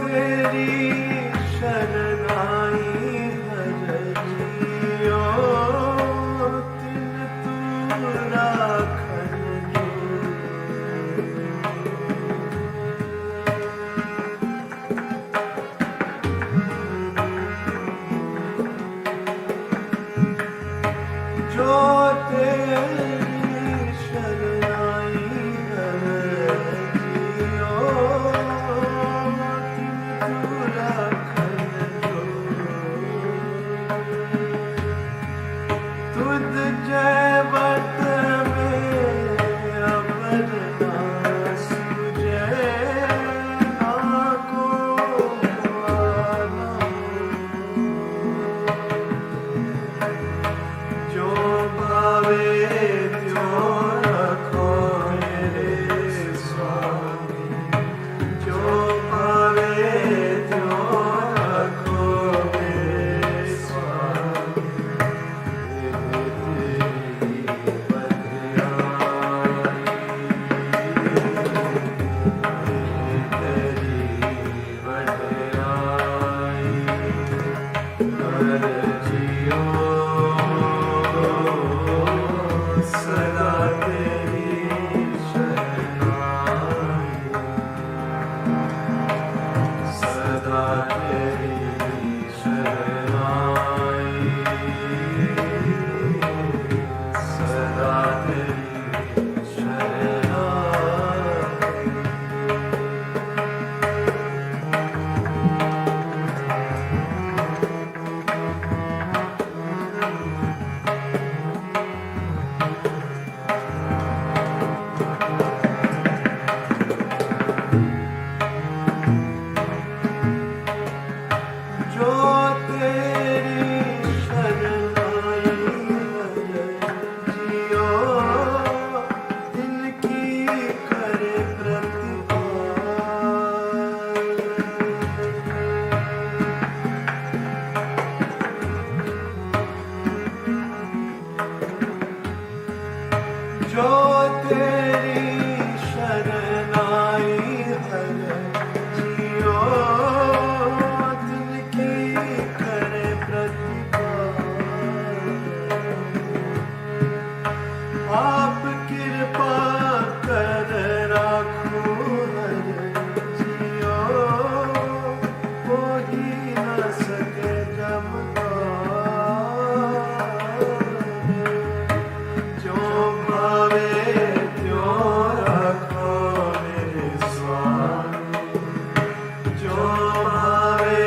तेरी शरण आई हर जियो तिन तू राखन जो तेरी शरण आई हर जियो तिन तू राखन जो तुद जय बट में अबर ना सूझे ना को आना जो भावे त्यों रखो मेरे स्वामी जो भावे त्यों रखो मेरे स्वामी तेरी वड्याई हर जियो सदा तेरी शरण आई सदा तेरी शरण आई सदा तेरी शरण आई जो तेरी शरण आई हर जियो तिनकी करे प्रतिपाल जो तेरी शरण आई हर जियो तिनकी करे प्रतिपाल आप कृपा कर राखो हर जियो हो ही न सके जमकार जो भावे त्यों रखो मेरे स्वामी जो भावे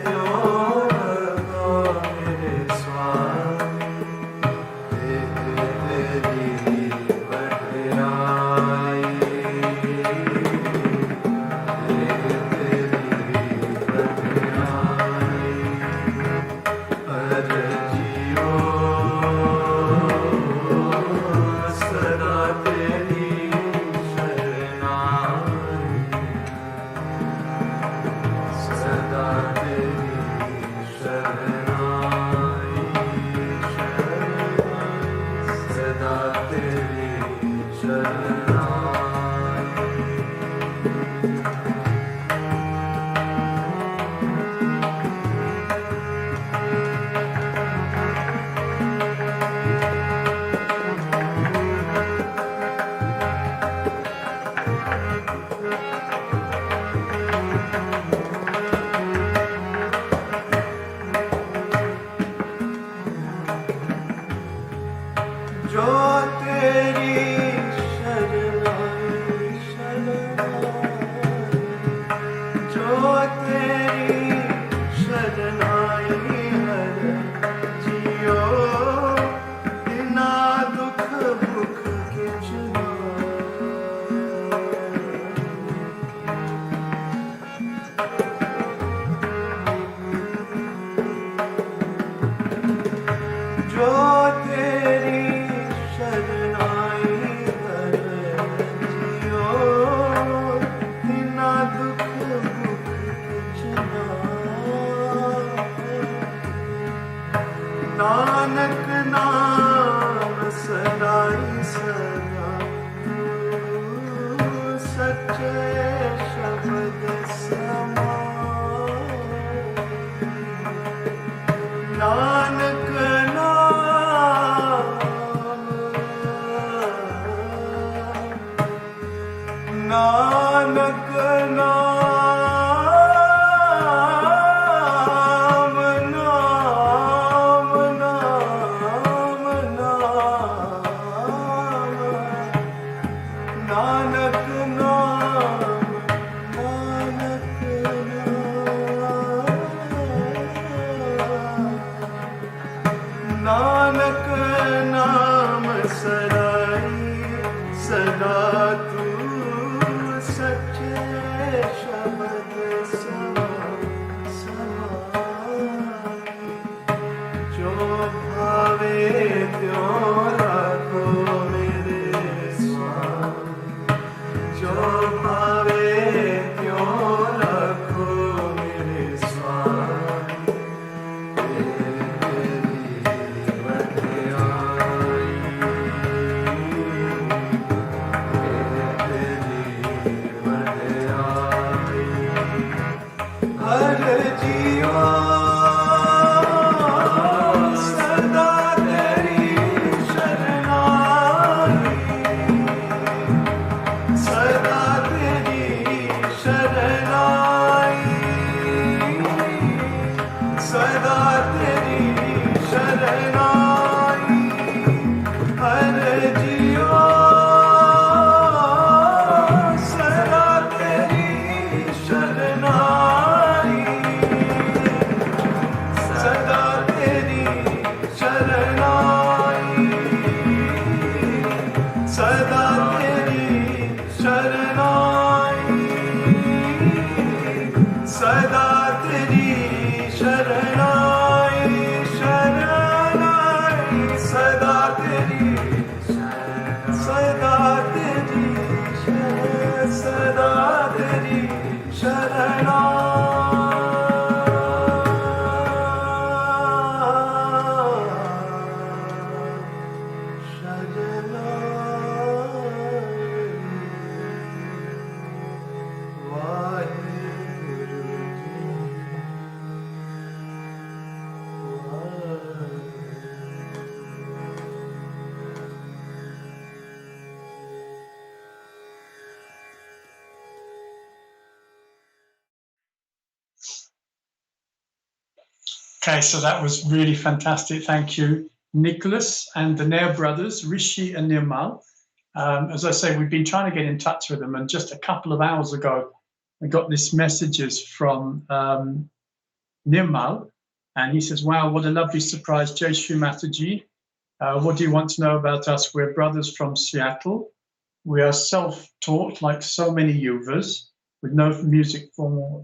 त्यों रखो मेरे स्वामी तेरी वड्याई तेरी वड्याई हर जियो सदा तेरी शरण आई सदा तेरी शरण आई सदा तेरी शरण आई जो तेरी शरण आई शरण आई जो तेरी शरण आई हर जियो बिना दुख भुख किछ जो तेरी शरण आई हर जियो बिना दुख भुख किछ Okay, so that was really fantastic. Thank you, Nicholas and the Nair brothers, Rishi and Nirmal. As I say, we've been trying to get in touch with them, and just a couple of hours ago, I got these messages from Nirmal, and he says, wow, what a lovely surprise, Jai Shri Mataji. What do you want to know about us? We're brothers from Seattle. We are self-taught, like so many yuvas, with no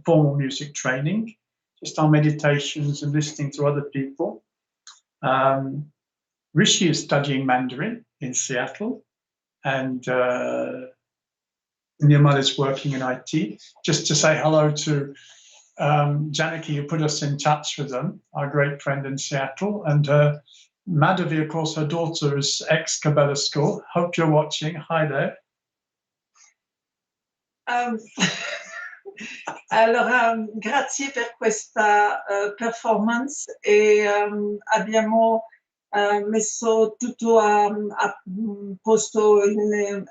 formal music training, just our meditations and listening to other people. Rishi is studying Mandarin in Seattle, and Nirmal is working in IT. Just to say hello to Janaki, who put us in touch with them, our great friend in Seattle, and Madhavi, of course, her daughter is ex-Cabella School. Hope you're watching. Hi there. Allora, grazie per questa performance e abbiamo messo tutto a posto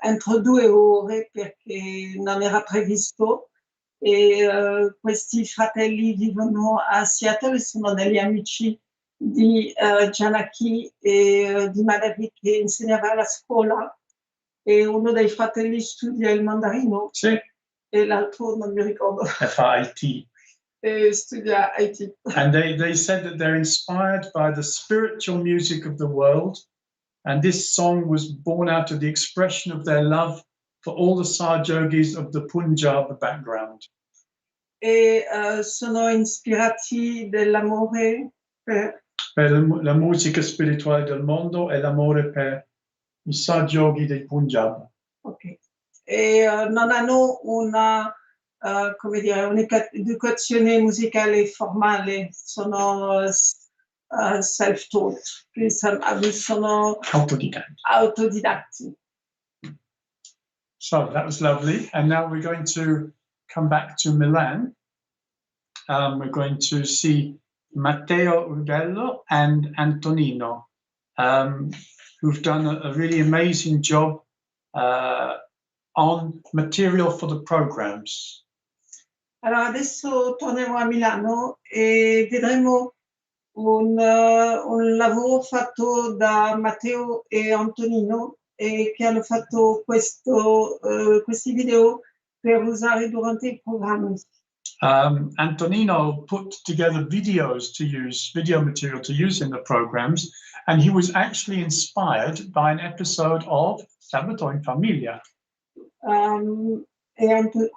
entro 2 ore perché non era previsto e questi fratelli vivono a Seattle e sono degli amici di Janaki e di Madhavi che insegnava alla scuola e uno dei fratelli studia il mandarino. Sì. E l'altro non mi ricordo. FIT. Studia IT. And they said that they're inspired by the spiritual music of the world, and this song was born out of the expression of their love for all the Sahajogis of the Punjab background. E sono ispirati dell'amore per la musica spirituale del mondo e l'amore per i Sahajogi del Punjab. Ok. E non hanno una, come dire, un'educazione musicale formale, sono self-taught, sono autodidatti. So that was lovely. And now we're going to come back to Milan. We're going to see Matteo Urgello and Antonino, who've done a really amazing job on material for the programs. Allora adesso torniamo a Milano e vedremo un lavoro fatto da Matteo e Antonino e che hanno fatto questi video per usare durante i programmi. Antonino put together videos to use, video material to use in the programs, and he was actually inspired by an episode of Sabato in famiglia. E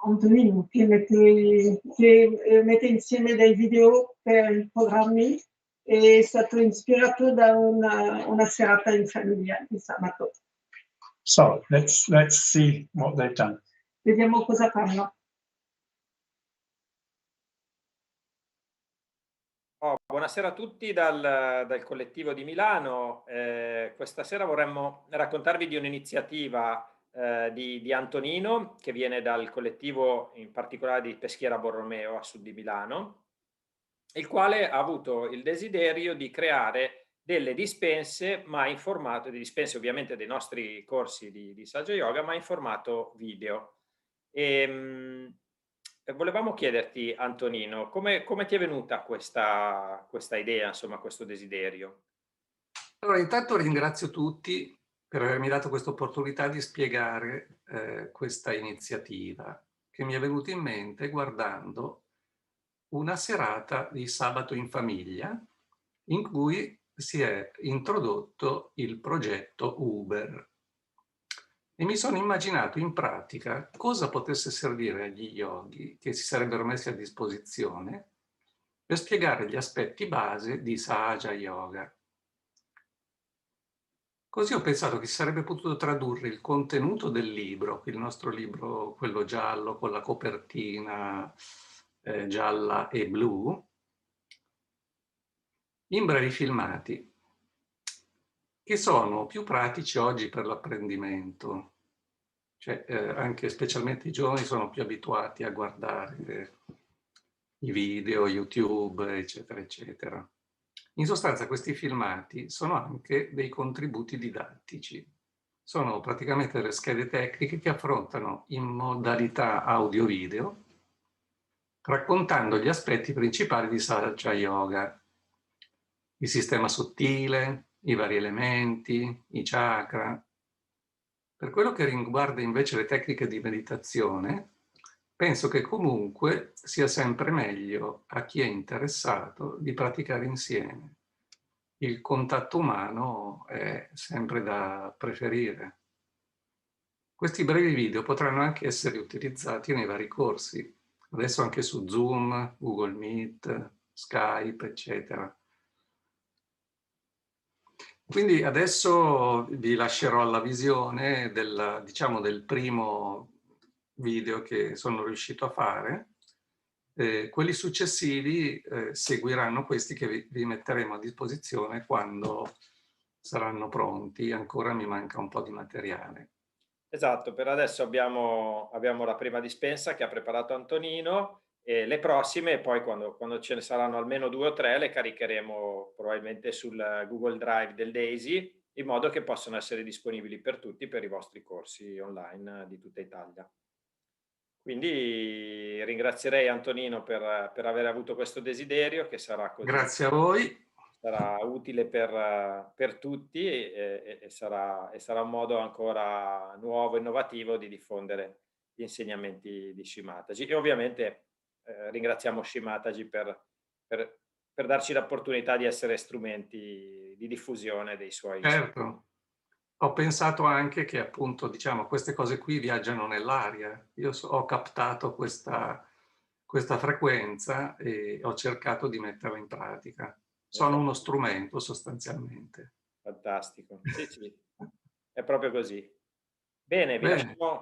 Antonino che mette insieme dei video per i programmi è stato ispirato da una serata in famiglia di sabato. So let's see what they've done. Vediamo cosa fanno. Buonasera a tutti dal collettivo di Milano. Questa sera vorremmo raccontarvi di un'iniziativa di Antonino, che viene dal collettivo in particolare di Peschiera Borromeo a sud di Milano, il quale ha avuto il desiderio di creare delle dispense, ma in formato di dispense ovviamente dei nostri corsi di Saggio Yoga, ma in formato video. Volevamo chiederti, Antonino, come ti è venuta questa idea, insomma, questo desiderio? Allora, intanto ringrazio tutti per avermi dato questa opportunità di spiegare questa iniziativa che mi è venuta in mente guardando una serata di Sabato in famiglia in cui si è introdotto il progetto Uber e mi sono immaginato in pratica cosa potesse servire agli yogi che si sarebbero messi a disposizione per spiegare gli aspetti base di Sahaja Yoga. Così ho pensato che si sarebbe potuto tradurre il contenuto del libro, il nostro libro, quello giallo con la copertina gialla e blu, in brevi filmati, che sono più pratici oggi per l'apprendimento. Cioè, anche specialmente i giovani sono più abituati a guardare i video, YouTube, eccetera, eccetera. In sostanza questi filmati sono anche dei contributi didattici. Sono praticamente delle schede tecniche che affrontano in modalità audio-video, raccontando gli aspetti principali di Sahaja Yoga, il sistema sottile, i vari elementi, i chakra. Per quello che riguarda invece le tecniche di meditazione, penso che comunque sia sempre meglio a chi è interessato di praticare insieme. Il contatto umano è sempre da preferire. Questi brevi video potranno anche essere utilizzati nei vari corsi, adesso anche su Zoom, Google Meet, Skype, eccetera. Quindi adesso vi lascerò alla visione del primo video che sono riuscito a fare. Quelli successivi seguiranno questi che vi metteremo a disposizione quando saranno pronti. Ancora mi manca un po' di materiale. Esatto, per adesso abbiamo la prima dispensa che ha preparato Antonino e le prossime poi quando ce ne saranno almeno 2 o 3 le caricheremo probabilmente sul Google Drive del Daisy in modo che possano essere disponibili per tutti per i vostri corsi online di tutta Italia. Quindi ringrazierei Antonino per aver avuto questo desiderio che sarà così. Grazie a voi. Sarà utile per tutti e sarà un modo ancora nuovo e innovativo di diffondere gli insegnamenti di Shimataji. E ovviamente ringraziamo Shimataji per darci l'opportunità di essere strumenti di diffusione dei suoi. Certo. Ho pensato anche che appunto, diciamo, queste cose qui viaggiano nell'aria. Io ho captato questa frequenza e ho cercato di metterla in pratica. Sono uno strumento sostanzialmente. Fantastico, sì, è proprio così. Bene,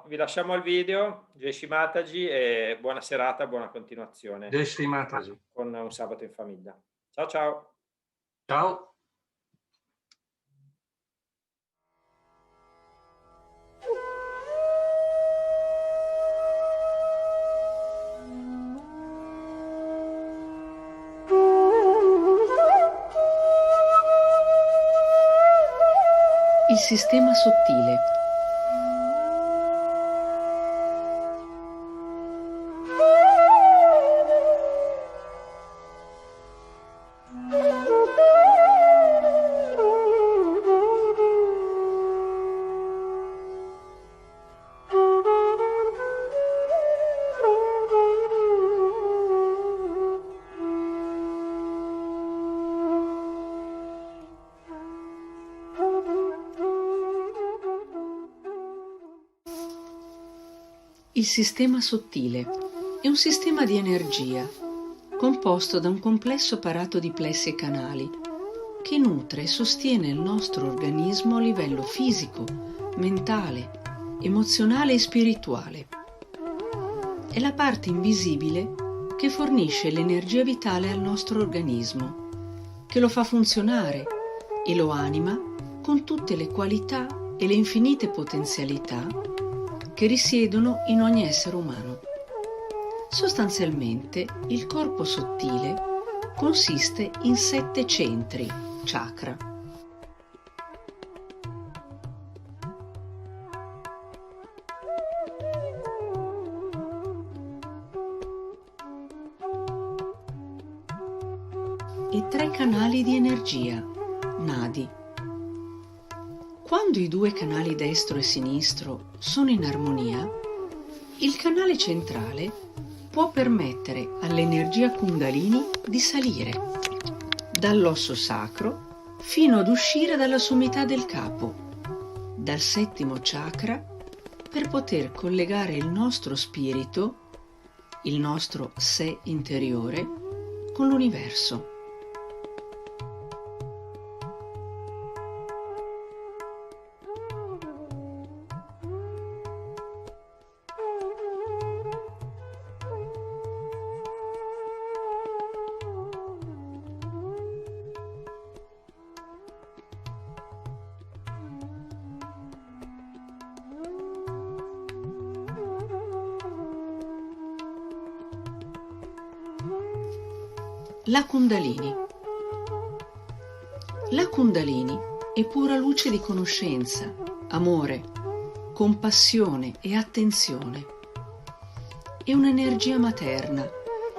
vi lasciamo al video. Jai Shimataji e buona serata, buona continuazione. Jai Shimataji. Con un sabato in famiglia. Ciao ciao. Ciao. Il sistema sottile. Il sistema sottile è un sistema di energia composto da un complesso apparato di plessi e canali che nutre e sostiene il nostro organismo a livello fisico, mentale, emozionale e spirituale. È la parte invisibile che fornisce l'energia vitale al nostro organismo, che lo fa funzionare e lo anima con tutte le qualità e le infinite potenzialità che risiedono in ogni essere umano. Sostanzialmente, il corpo sottile consiste in 7 centri, chakra. E 3 canali di energia, nadi. Quando i 2 canali destro e sinistro sono in armonia, il canale centrale può permettere all'energia Kundalini di salire dall'osso sacro fino ad uscire dalla sommità del capo, dal 7° chakra, per poter collegare il nostro spirito, il nostro sé interiore, con l'universo. La Kundalini. La Kundalini è pura luce di conoscenza, amore, compassione e attenzione. È un'energia materna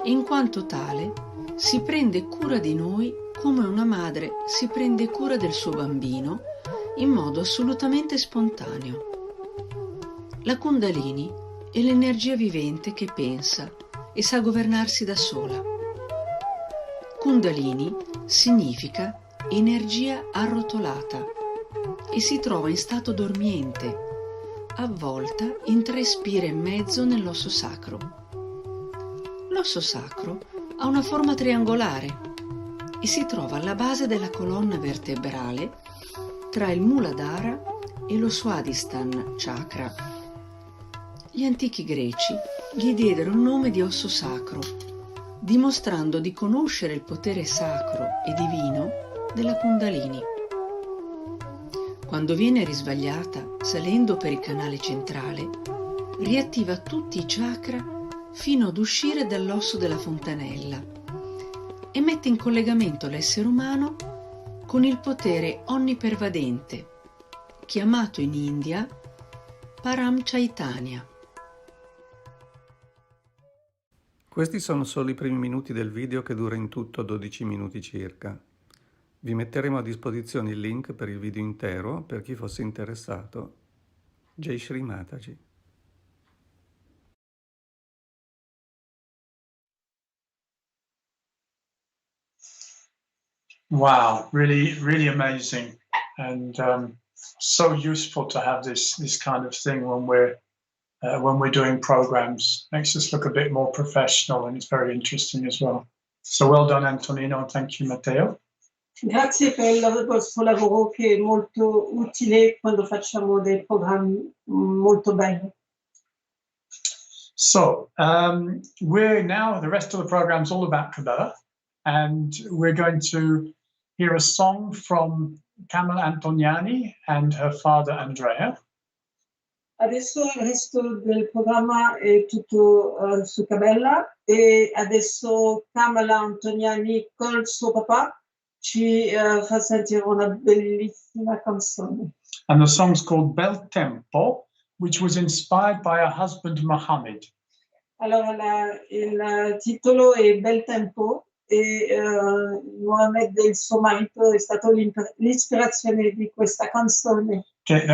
e in quanto tale si prende cura di noi come una madre si prende cura del suo bambino in modo assolutamente spontaneo. La Kundalini è l'energia vivente che pensa e sa governarsi da sola. Kundalini significa energia arrotolata e si trova in stato dormiente, avvolta in 3 spire e mezzo nell'osso sacro. L'osso sacro ha una forma triangolare e si trova alla base della colonna vertebrale tra il Muladhara e lo Swadhisthana chakra. Gli antichi greci gli diedero il nome di osso sacro, dimostrando di conoscere il potere sacro e divino della Kundalini. Quando viene risvegliata, salendo per il canale centrale, riattiva tutti i chakra fino ad uscire dall'osso della fontanella e mette in collegamento l'essere umano con il potere onnipervadente, chiamato in India Param Chaitanya. Questi sono solo i primi minuti del video che dura in tutto 12 minuti circa. Vi metteremo a disposizione il link per il video intero per chi fosse interessato. Jai Shri Mataji. Wow, really, really amazing, and so useful to have this kind of thing when we're doing programs. Makes us look a bit more professional, and it's very interesting as well. So well done, Antonino, and thank you, Matteo. Grazie per il vostro lavoro che è molto utile quando facciamo dei programmi molto belli. So the rest of the program is all about Cabella, and we're going to hear a song from Camilla Antoniani and her father Andrea. Adesso il resto del programma è tutto su Cabella e adesso Camilla Antoniani col suo papà ci fa sentire una bellissima canzone. And the song's called Bel Tempo, which was inspired by her husband Mohammed. Allora, il titolo è Bel Tempo e Mohammed, il suo marito, è stato l'ispirazione di questa canzone. Okay,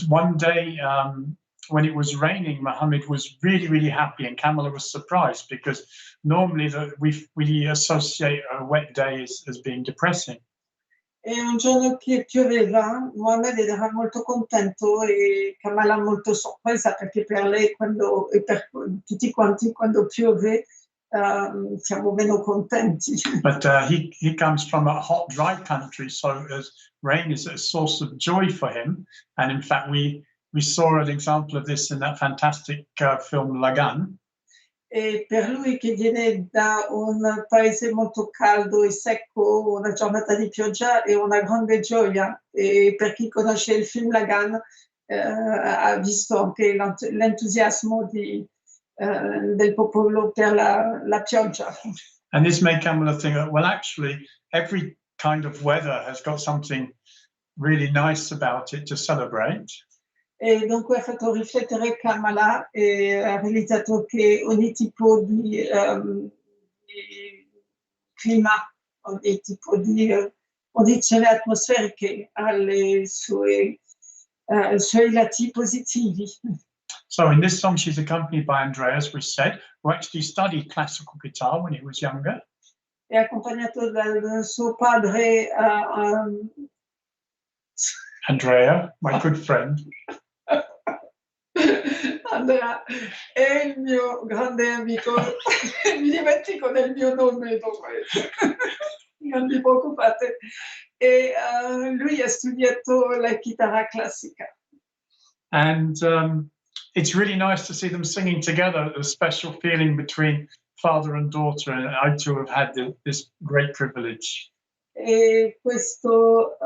one day when it was raining, Mohammed was really, really happy, and Camilla was surprised because normally we associate a wet day as being depressing. E un giorno che pioveva, Mohammed era molto contento e Kamala molto sorpresa perché per lei e per tutti quanti quando piove siamo meno contenti. But he comes from a hot, dry country, so rain is a source of joy for him. And in fact, we saw an example of this in that fantastic film Lagan. E per lui che viene da un paese molto caldo e secco, una giornata di pioggia è una grande gioia. E per chi conosce il film Lagan ha visto anche l'entusiasmo del popolo per la pioggia. And this made Kamala think, well, actually, every kind of weather has got something really nice about it to celebrate. E dunque ha fatto riflettere Kamala e ha realizzato che ogni tipo di clima, ogni tipo di condizioni atmosferiche ha i suoi lati positivi. So in this song, she's accompanied by Andreas, we said, who actually studied classical guitar when he was younger. È accompagnato dal suo padre Andrea, my good friend. Andrea è il mio grande amico. Mi dimentico del mio nome dopo. Non vi preoccupate. E lui ha studiato la chitarra classica. And it's really nice to see them singing together, a special feeling between father and daughter, and I too have had this great privilege. E questa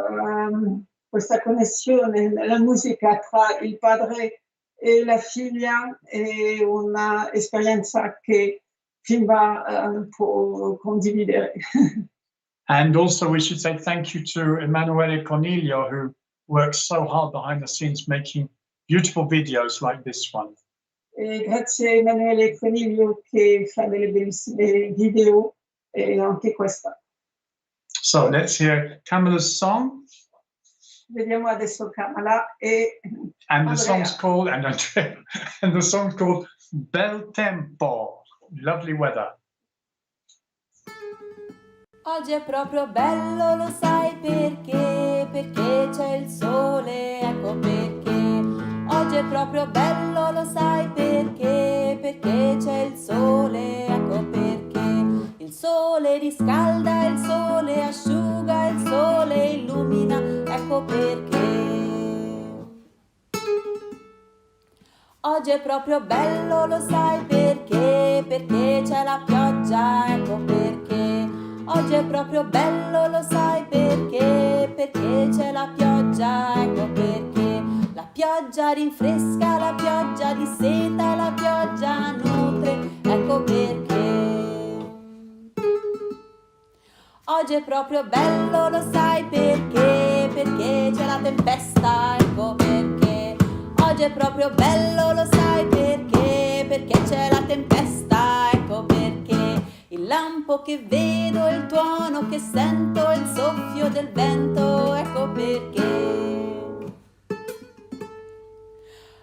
connessione nella musica tra il padre e la figlia è un'esperienza che Kimba può condividere. And also we should say thank you to Emanuele Cornelio, who works so hard behind the scenes making beautiful videos like this one. E grazie a Emanuele Coniglio che fa delle bellissime video e anche questa. So let's hear Kamala's song. Vediamo adesso Kamala e And the Andrea. song's called and the song's called Bel Tempo, lovely weather. Oggi è proprio bello, lo sai perché? Perché c'è il sole, ecco perché. Oggi è proprio bello, lo sai perché? Perché c'è il sole, ecco perché. Il sole riscalda, il sole asciuga, il sole illumina, ecco perché. Oggi è proprio bello, lo sai perché? Perché c'è la pioggia, ecco perché. Oggi è proprio bello, lo sai perché? Perché c'è la pioggia, ecco perché. La pioggia rinfresca, la pioggia disseta, la pioggia nutre, ecco perché. Oggi è proprio bello, lo sai perché? Perché c'è la tempesta, ecco perché. Oggi è proprio bello, lo sai perché? Perché c'è la tempesta, ecco perché. Il lampo che vedo, il tuono che sento, il soffio del vento, ecco perché.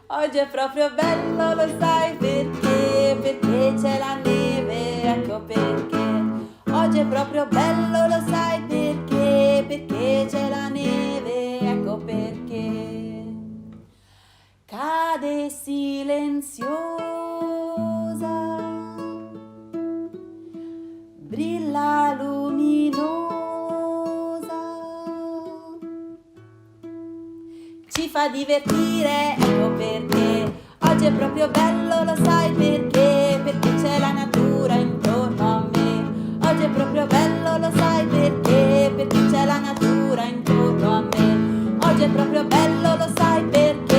Oggi è proprio bello, lo sai perché? Perché c'è la neve, ecco perché. Oggi è proprio bello, lo sai perché? Perché c'è la neve, ecco perché. Cade silenziosa, brilla luminosa, ci fa divertire, ecco perché. Oggi è proprio bello, lo sai perché? Perché c'è la natura intorno a me. Oggi è proprio bello, lo sai perché? Perché c'è la natura intorno a me. Oggi è proprio bello, lo sai perché?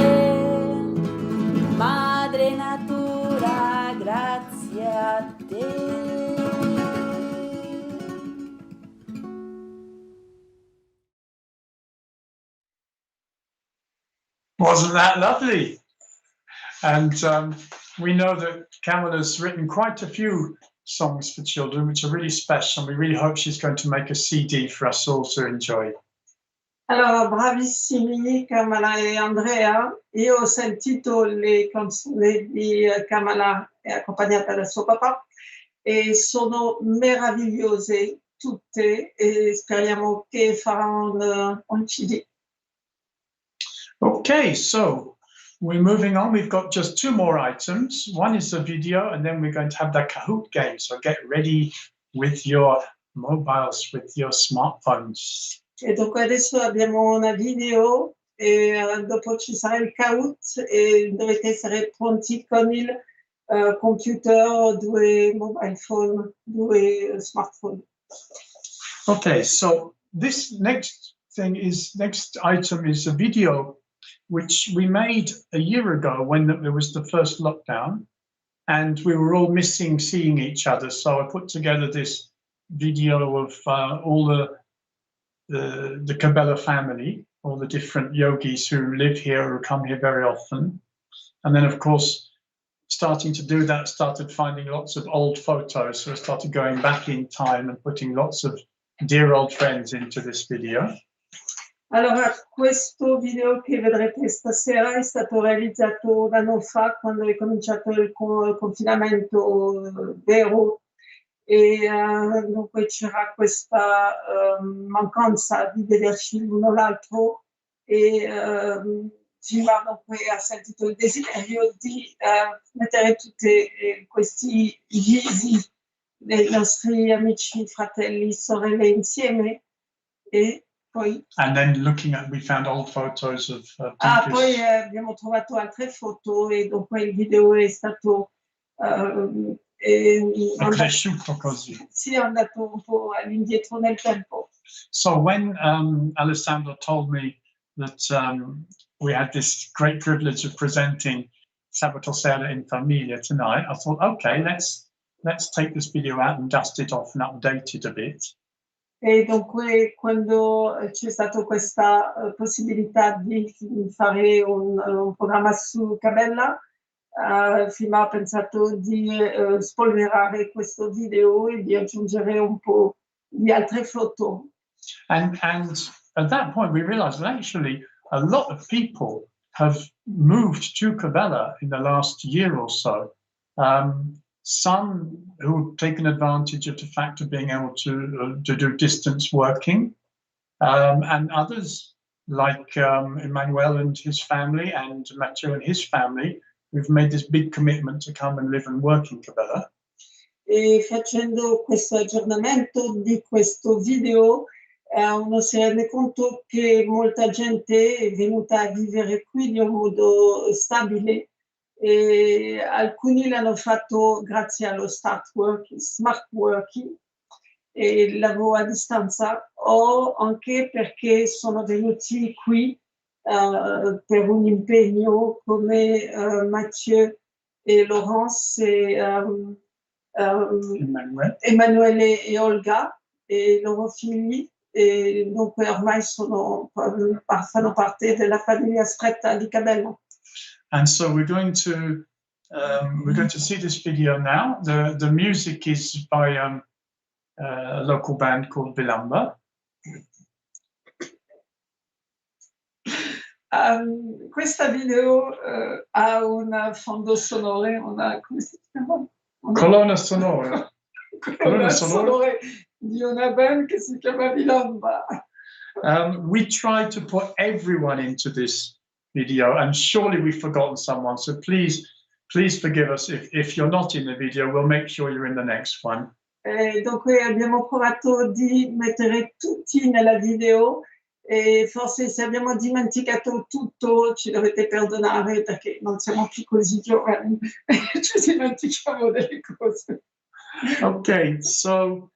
Madre natura, grazie a te. Wasn't that lovely? And we know that Kamala's written quite a few songs for children, which are really special. We really hope she's going to make a CD for us all to enjoy. Allora, bravissimi Kamala e Andrea. Io ho sentito le canzoni di Kamala accompagnata dal suo papà e sono meravigliose tutte e speriamo che faranno un CD. Okay, so we're moving on. We've got just two more items. One is the video, and then we're going to have the Kahoot game. So get ready with your mobiles, with your smartphones. E dunque adesso abbiamo una video e dopo ci sarà il Kahoot e dovete essere pronti con il computer, due mobile phone, due smartphone. Okay, so this next item is a video which we made a year ago when there was the first lockdown. and we were all missing seeing each other. So I put together this video of all the Cabella family, all the different yogis who live here, who come here very often. And then, of course, starting to do that, started finding lots of old photos. So I started going back in time and putting lots of dear old friends into this video. Allora, questo video che vedrete stasera è stato realizzato un anno fa, quando è cominciato il confinamento vero, e dunque c'era questa mancanza di vederci l'uno l'altro, e Gima dunque ha sentito il desiderio di mettere tutti questi visi dei nostri amici, fratelli, sorelle insieme, e poi... And then we found old photos of poi abbiamo trovato altre foto, e dunque il video è stato cresciuto così. Sì, è andato un po' all'indietro nel tempo. So when Alessandro told me that we had this great privilege of presenting Sabato Sera in Famiglia tonight, I thought, okay, let's take this video out and dust it off and update it a bit. E dunque quando c'è stata questa possibilità di fare un programma su Cabella, Fima ha pensato di spolverare questo video e di aggiungere un po' di altre foto. And at that point we realized that actually a lot of people have moved to Cabella in the last year or so. Some who've taken advantage of the fact of being able to do distance working, and others like Emmanuel and his family and Matteo and his family, who've made this big commitment to come and live and work in Cabella. E facendo questo aggiornamento di questo video, uno si rende conto che molta gente è venuta a vivere qui in un modo stabile, e alcuni l'hanno fatto grazie allo smart working e il lavoro a distanza, o anche perché sono venuti qui per un impegno, come Mathieu e Laurence e Emanuele e Olga e i loro figli, e dunque ormai fanno parte della famiglia stretta di Cabella. And so we're going to see this video now. The music is by a local band called Bilamba. Questa video ha un fondo sonoro, come si chiama? Colonna sonora. Colonna sonora di una band che si chiama Bilamba. We tried to put everyone into this video, and surely we've forgotten someone, so please forgive us if you're not in the video. We'll make sure you're in the next one. Dunque abbiamo provato di mettere tutti nella video, e forse se abbiamo dimenticato tutto ci dovete perdonare, perché non siamo più così giovani, ci dimentichiamo delle cose. Okay, so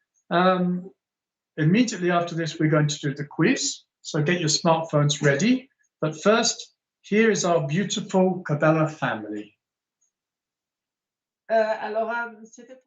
immediately after this we're going to do the quiz, so get your smartphones ready, but first here is our beautiful Cabella family. Allora, siete...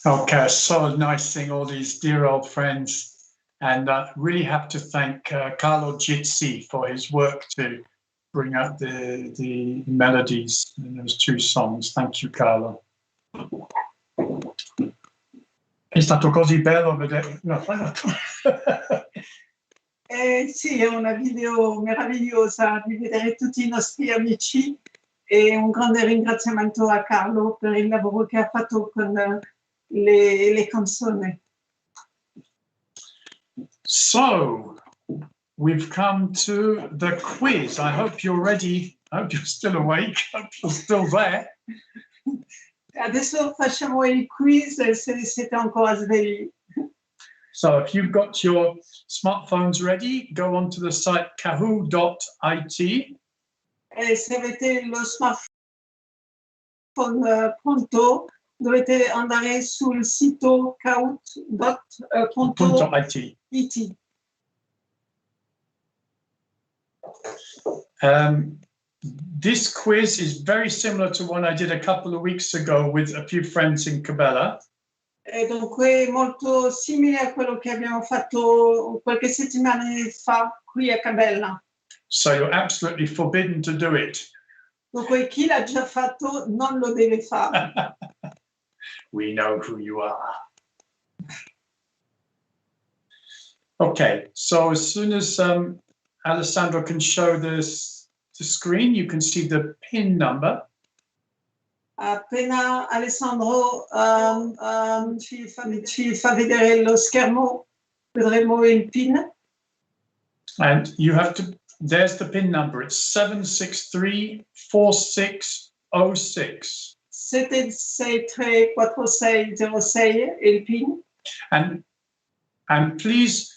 Okay, so nice seeing all these dear old friends, and really have to thank Carlo Gizzi for his work to bring out the melodies in those two songs. Thank you, Carlo. È stato così bello vedere. No, Sì, è una video meravigliosa di vedere tutti i nostri amici e un grande ringraziamento a Carlo per il lavoro che ha fatto con le canzoni. So, we've come to the quiz. I hope you're ready. I hope you're still awake. I hope you're still there. Adesso facciamo il quiz se siete ancora svegli. So if you've got your smartphones ready, go onto the site kahoo.it. E se avete lo smartphone pronto, dovete andare sul sito kahoo.it. This quiz is very similar to one I did a couple of weeks ago with a few friends in Cabella. E dunque è molto simile a quello che abbiamo fatto qualche settimana fa qui a Cabella. So you're absolutely forbidden to do it. Dunque chi l'ha già fatto non lo deve fare. We know who you are. Okay, so as soon as Alessandro can show the screen, you can see the PIN number. Appena Alessandro ci fa vedere lo schermo, vedremo il PIN. And you have to, there's the PIN number, it's 7634606. 7634606 è il PIN. And please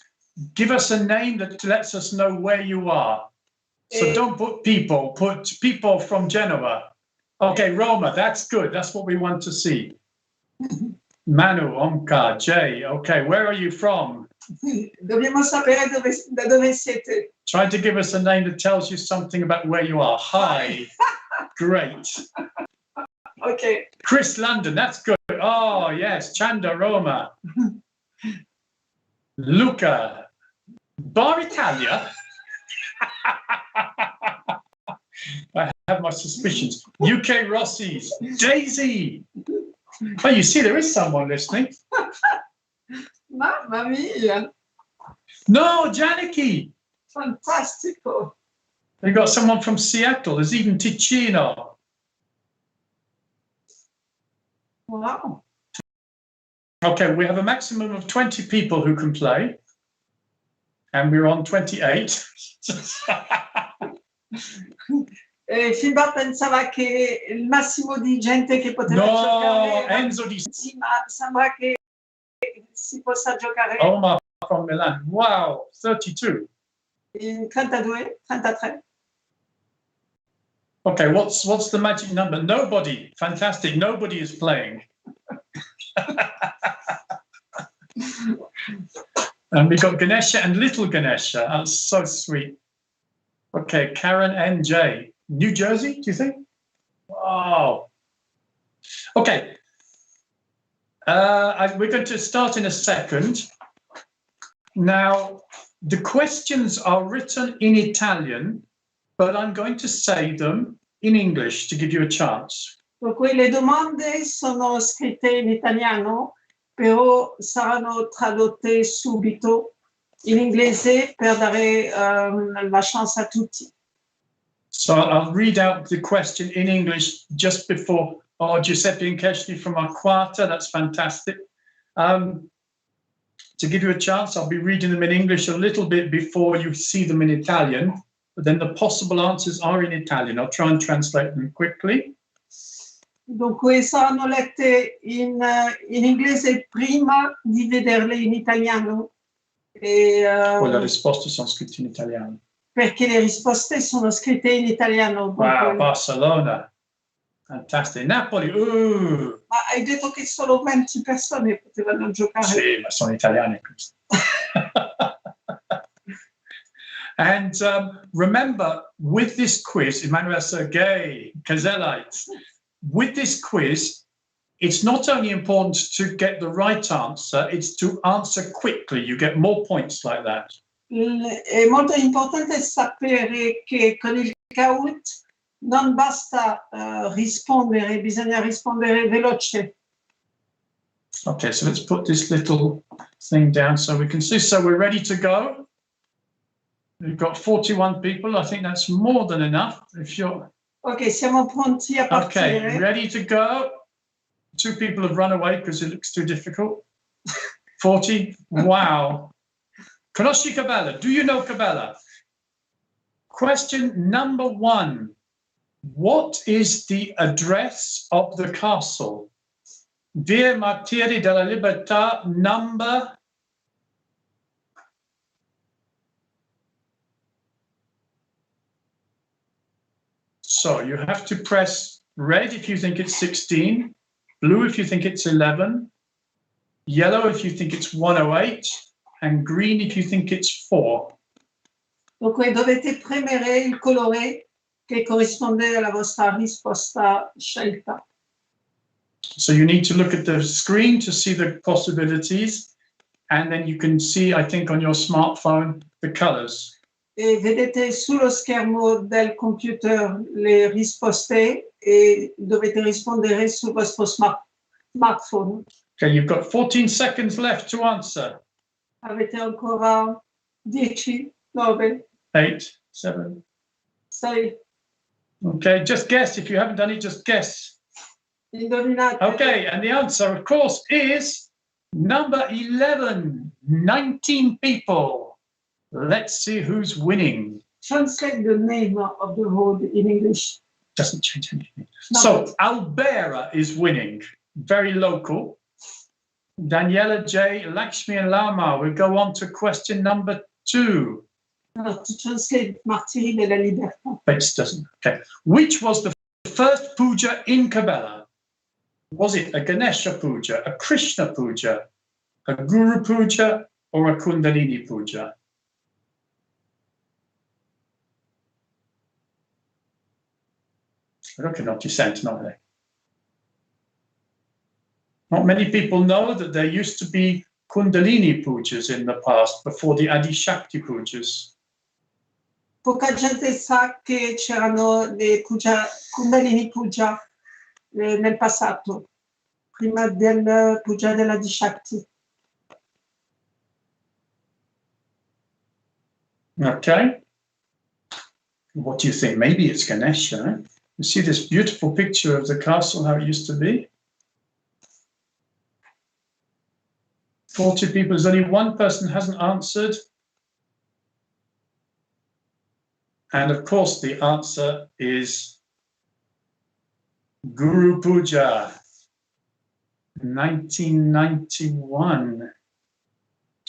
give us a name that lets us know where you are. So don't put people from Genoa. Okay, Roma, that's good. That's what we want to see. Manu, Omka, Jay. Okay, where are you from? Dobbiamo sapere da dove siete. Try to give us a name that tells you something about where you are. Hi. Great. Okay. Chris London, that's good. Oh, yes. Chanda, Roma. Luca. Bar Italia. I have my suspicions. UK Rossies. Daisy. Oh, you see, there is someone listening. Mamma mia. No, Janiki. Fantastico. We've got someone from Seattle. There's even Ticino. Wow. Okay, we have a maximum of 20 people who can play. And we're on 28. Finbar pensava che il massimo di gente che poteva giocare era... Enzo di... Sì, ma sembra che si possa giocare Omar from Milan. Wow, 32. in 32, 33. Okay, what's the magic number? Nobody. Fantastic. Nobody is playing. And we got Ganesha and little Ganesha. That's so sweet. Okay, Karen NJ. New Jersey, do you think? Wow. Okay. We're going to start in a second. Now, the questions are written in Italian, but I'm going to say them in English to give you a chance. Dunque le domande sono scritte in italiano, però saranno tradotte subito in inglese per dare la chance a tutti. So I'll read out the question in English just before. Oh, Giuseppe Nkeshli from Arquata, that's fantastic. To give you a chance, I'll be reading them in English a little bit before you see them in Italian, but then the possible answers are in Italian. I'll try and translate them quickly. Dunque saranno lette in inglese prima di vederle in italiano. E, Poi le risposte sono scritte in italiano. Perché le risposte sono scritte in italiano. Wow, Barcelona. Fantastic. Napoli, Ma hai detto che solo 20 persone potevano giocare. Sì, ma sono italiani. And remember, with this quiz, Emmanuel Sergei, Kazelites, with this quiz, it's not only important to get the right answer, it's to answer quickly. You get more points like that. È molto importante sapere che con il out, non basta rispondere, bisogna rispondere veloce. Okay, so let's put this little thing down so we can see. So we're ready to go. We've got 41 people. I think that's more than enough. If you're Ok, siamo pronti a partire. okay, ready to go. 2 people have run away because it looks too difficult. 40. Wow. Conosci Cabella. Do you know Cabella? Question number 1. What is the address of the castle? Via Martiri della Libertà, number. So you have to press red if you think it's 16, blue if you think it's 11, yellow if you think it's 108, and green if you think it's 4. Dunque dovete premere il colore che corrisponde alla vostra risposta scelta. So you need to look at the screen to see the possibilities, and then you can see, I think, on your smartphone, the colors. E vedete sullo schermo del computer le risposte e dovete rispondere sul vostro smartphone. Okay, you've got 14 seconds left to answer. Avete ancora 10, 9, 8, 7. 6. Okay, just guess. If you haven't done it, just guess. Indovinate. Okay, and the answer, of course, is number 11. 19 people. Let's see who's winning. Translate the name of the road in English. Doesn't change anything. No. So Albera is winning. Very local. Daniela J, Lakshmi and Lama. We'll go on to question number 2. No, to translate Martiri della Libertà. But it doesn't. Okay. Which was the first puja in Cabella? Was it a Ganesha puja, a Krishna puja, a Guru puja, or a Kundalini puja? Look, not dissent, not they? Not many people know that there used to be Kundalini pujas in the past, before the Adi Shakti pujas. Poca gente sa che c'erano le puja, Kundalini puja nel passato, prima del puja della Adi Shakti. Okay. What do you think? Maybe it's Ganesha. Eh? You see this beautiful picture of the castle, how it used to be? 40 people. There's only one person who hasn't answered. And of course, the answer is Guru Puja, 1991.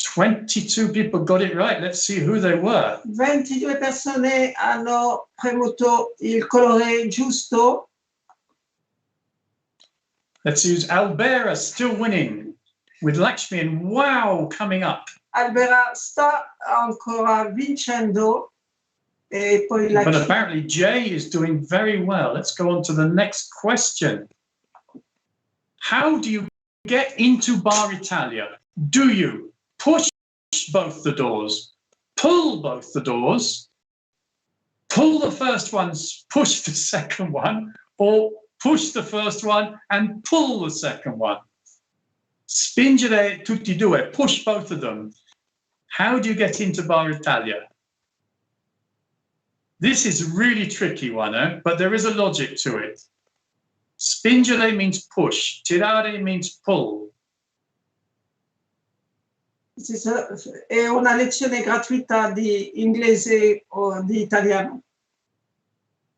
22 people got it right. Let's see who they were. 22 persone hanno premuto il colore giusto. Let's use Albera still winning with Lakshmi and wow coming up. Albera sta ancora vincendo. E poi But apparently Jay is doing very well. Let's go on to the next question. How do you get into Bar Italia? Do you push both the doors, pull both the doors, pull the first one, push the second one, or push the first one and pull the second one? Spingere tutti e due, push both of them. How do you get into Bar Italia? This is a really tricky one, but there is a logic to it. Spingere means push, tirare means pull. È una lezione gratuita di inglese o di italiano.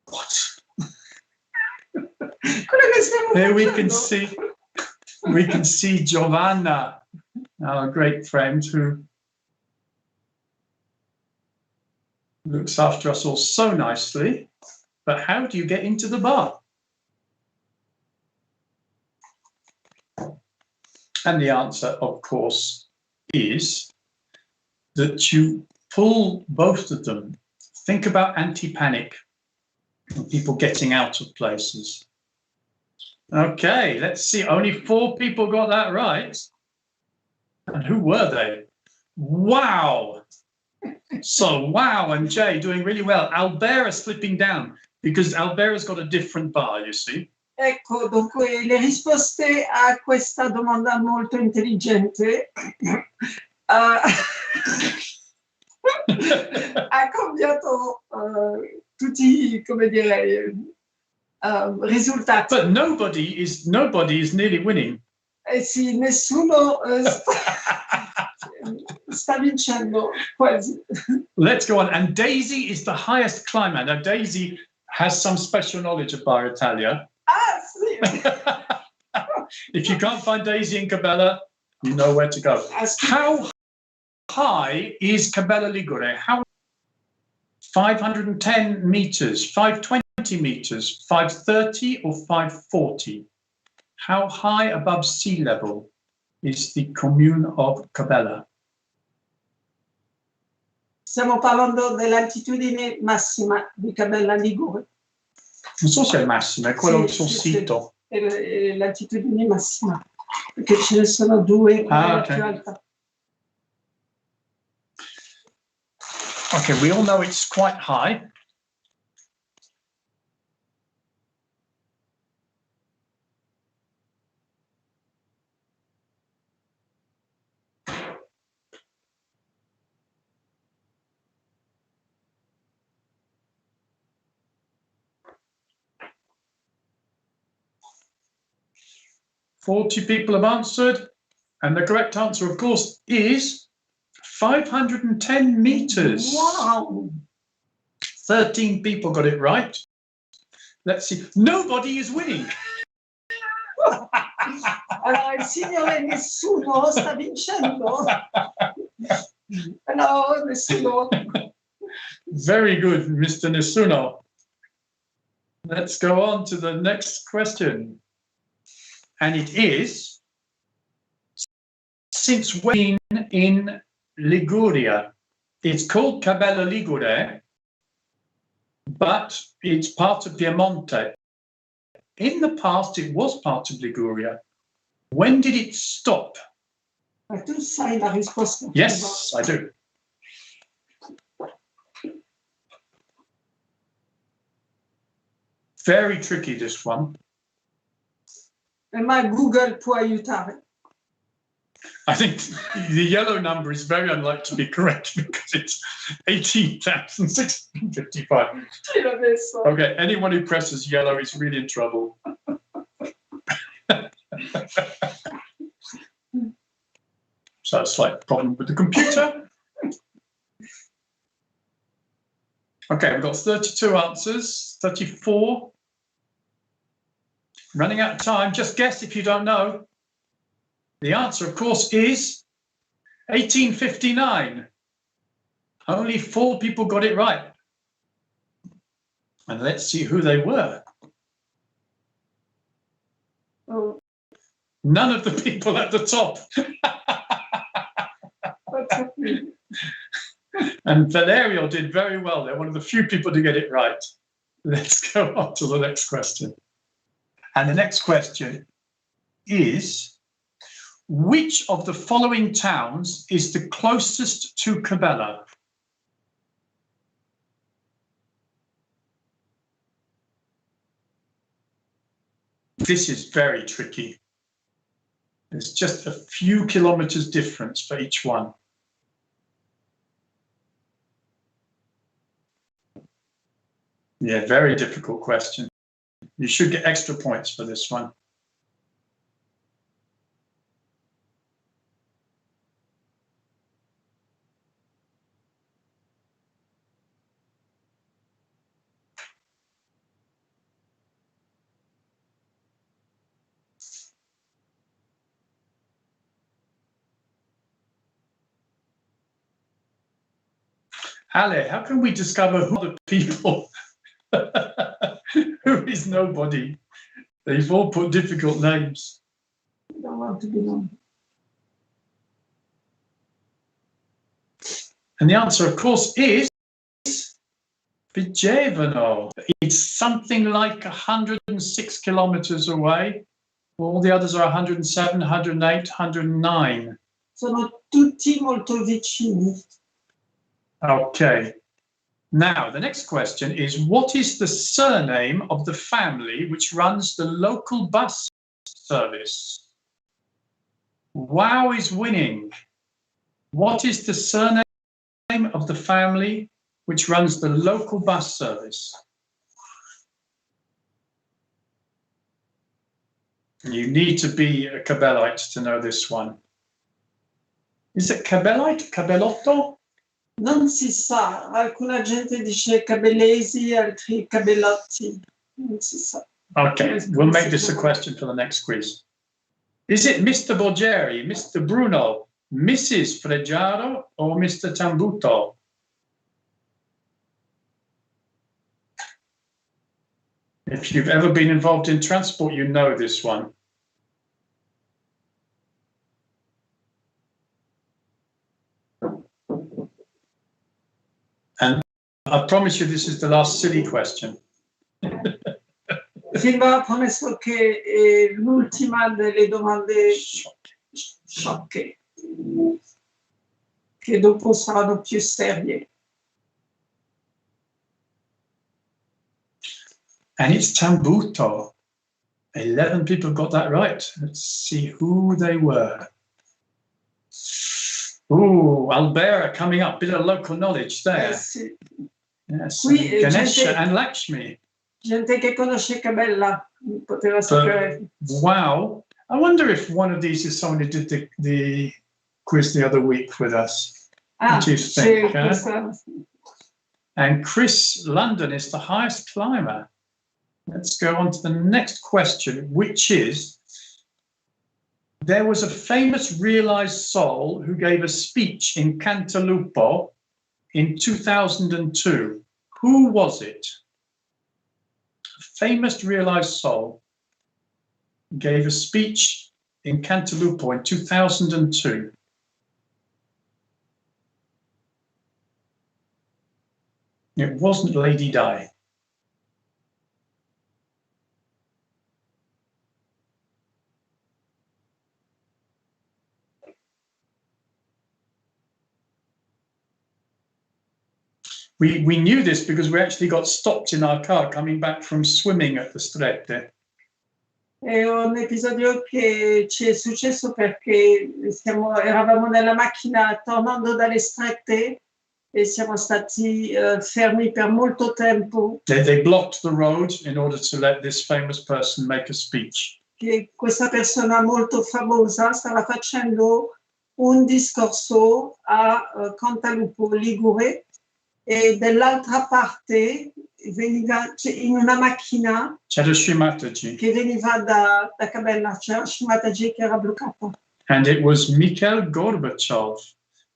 What? Here we can see Giovanna, our great friend who looks after us all so nicely. But how do you get into the bar? And the answer, of course, is that you pull both of them. Think about anti-panic, people getting out of places. Okay, let's see. Only 4 people got that right. And who were they? Wow! So, wow, and Jay doing really well. Albera's slipping down because Albera's got a different bar, you see. Ecco, dunque le risposte a questa domanda molto intelligente ha cambiato tutti, come dire, risultati. But nobody is nearly winning. Eh sì, nessuno sta vincendo quasi. Let's go on. And Daisy is the highest climber. Now, Daisy has some special knowledge of Bar Italia. Ah, sì. If you can't find Daisy in Cabella, you know where to go. How high is Cabella Ligure? 510 meters, 520 meters, 530 or 540? How high above sea level is the commune of Cabella? Stiamo parlando dell'altitudine massima di Cabella Ligure. Non so se è massima, è quello Sì, sul sito. È l'altitudine massima, perché ce ne sono due, una okay. più alta. Okay, we all know it's quite high. Forty people have answered, and the correct answer, of course, is 510 meters. Wow! 13 people got it right. Let's see. Nobody is winning. Allora, il signore nessuno sta vincendo. No, nessuno. Very good, Mr. Nessuno. Let's go on to the next question. And it is, since when in Liguria? It's called Cabella Ligure, but it's part of Piemonte. In the past, it was part of Liguria. When did it stop? Tu sai la risposta. Yes, I do. Very tricky, this one. Ma Google può aiutare. I think the yellow number is very unlikely to be correct because it's 18,655. Okay, anyone who presses yellow is really in trouble. So a slight problem with the computer. Okay, we've got 32 answers, 34. Running out of time, just guess if you don't know. The answer, of course, is 1859. Only 4 people got it right. And let's see who they were. Oh. None of the people at the top. And Valerio did very well. They're one of the few people to get it right. Let's go on to the next question. And the next question is, which of the following towns is the closest to Cabella? This is very tricky. There's just a few kilometers difference for each one. Yeah, very difficult question. You should get extra points for this one. Ale, how can we discover who are the people? Who is nobody? They've all put difficult names. Don't want to be known. And the answer, of course, is Vigevano. It's something like 106 kilometers away. All the others are 107, 108, 109. Sono tutti molto vicini. Okay. Now, the next question is, what is the surname of the family which runs the local bus service? Wow is winning. What is the surname of the family which runs the local bus service? You need to be a Cabellite to know this one. Is it Cabellite? Cabellotto? Non si sa, alcuna gente dice Cabellesi, altri Cabellotti. Non si sa. Okay, we'll make this a question for the next quiz. Is it Mr. Borgeri, Mr. Bruno, Mrs. Freggiaro, or Mr. Tambuto? If you've ever been involved in transport, you know this one. And I promise you this is the last silly question. Vi ho promesso che è l'ultima delle domande sciocche, che dopo saranno più serie. And it's Tambuto. 11 people got that right. Let's see who they were. Ooh, Albera coming up. Bit of local knowledge there. Sì. Yes, Qui, Ganesha gente- and Lakshmi. Gente che conosce Cabella poteva sapere. Wow. I wonder if one of these is someone who did the quiz the other week with us. What do you think? Questa. And Chris London is the highest climber. Let's go on to the next question, which is, there was a famous realized soul who gave a speech in Cantalupo in 2002. Who was it? A famous realized soul gave a speech in Cantalupo in 2002. It wasn't Lady Di. We knew this because we actually got stopped in our car coming back from swimming at the Strette. È un episodio che ci è successo perché eravamo nella macchina tornando dalle strette e siamo stati fermi per molto tempo. They blocked the road in order to let this famous person make a speech. Che questa persona molto famosa stava facendo un discorso a Cantalupo Ligure e dall'altra parte veniva in una macchina C'era Shimataji. che veniva da Cabella, c'era Shimataji che era bloccata. And it was Mikhail Gorbachev.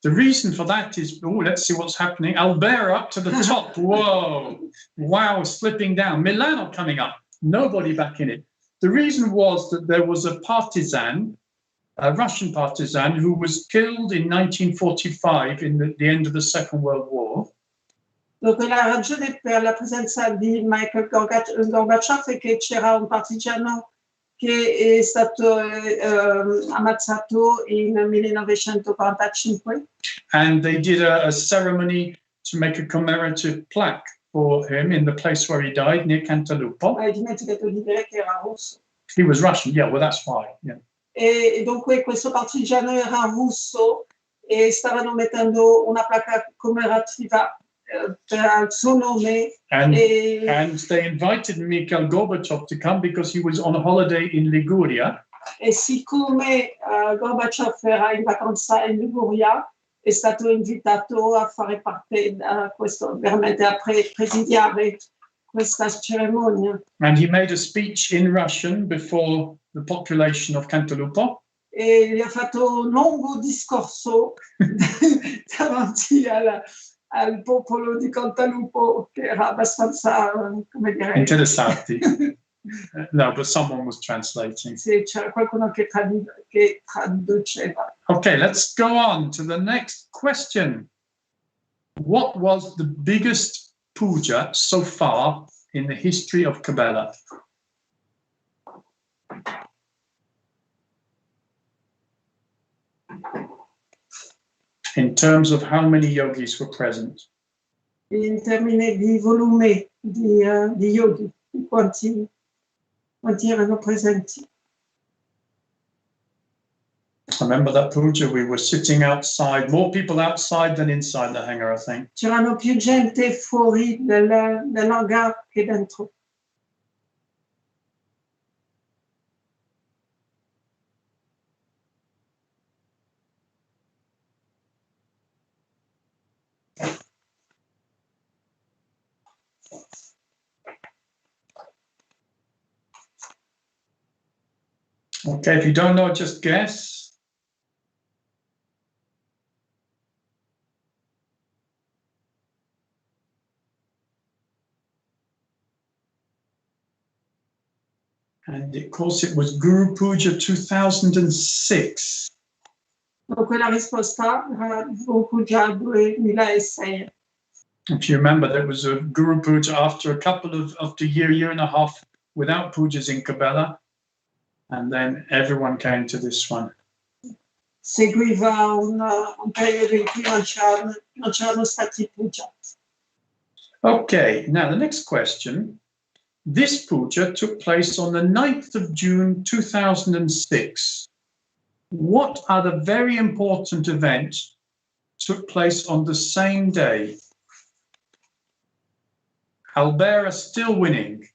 The reason for that is, let's see what's happening. Albera up to the top. Whoa. Wow, slipping down. Milano coming up. Nobody back in it. The reason was that there was a partisan, a Russian partisan, who was killed in 1945 in the end of the Second World War. Dunque la ragione per la presenza di Michael Gorbachev è che c'era un partigiano che è stato ammazzato in 1945. And they did a ceremony to make a commemorative plaque for him in the place where he died, near Cantalupo. Hai dimenticato di dire che era russo. He was Russian, yeah, well, that's why. Yeah. E dunque questo partigiano era russo e stavano mettendo una placca commemorativa per il suo nome. And they invited Mikhail Gorbachev to come because he was on holiday in Liguria. E siccome Gorbachev era in vacanza in Liguria, è stato invitato a fare parte da questo, veramente a presidiare questa cerimonia. And he made a speech in Russian before the population of Cantalupo. E gli ha fatto un lungo discorso davanti al popolo di Cantalupo, che era abbastanza, come dire... Interessanti. No, but someone was translating. Sì, c'era qualcuno che traduceva. Okay, let's go on to the next question. What was the biggest puja so far in the history of Cabella? in terms of how many yogis were present. In termini di volume di yogi, quanti erano presenti. I remember that puja, we were sitting outside, more people outside than inside the hangar, I think. C'erano più gente fuori dell'hangar che dentro. Okay, if you don't know, just guess. And of course it was Guru Puja 2006. Donc la risposta era Guru Puja 2006. If you remember, there was a Guru Puja after a couple of, after a year and a half without pujas in Cabella. And then everyone came to this one. Seguiva un periodo in cui non c'erano stati puja. Okay, now the next question. This puja took place on the 9th of June 2006. What other very important event took place on the same day? Albera still winning.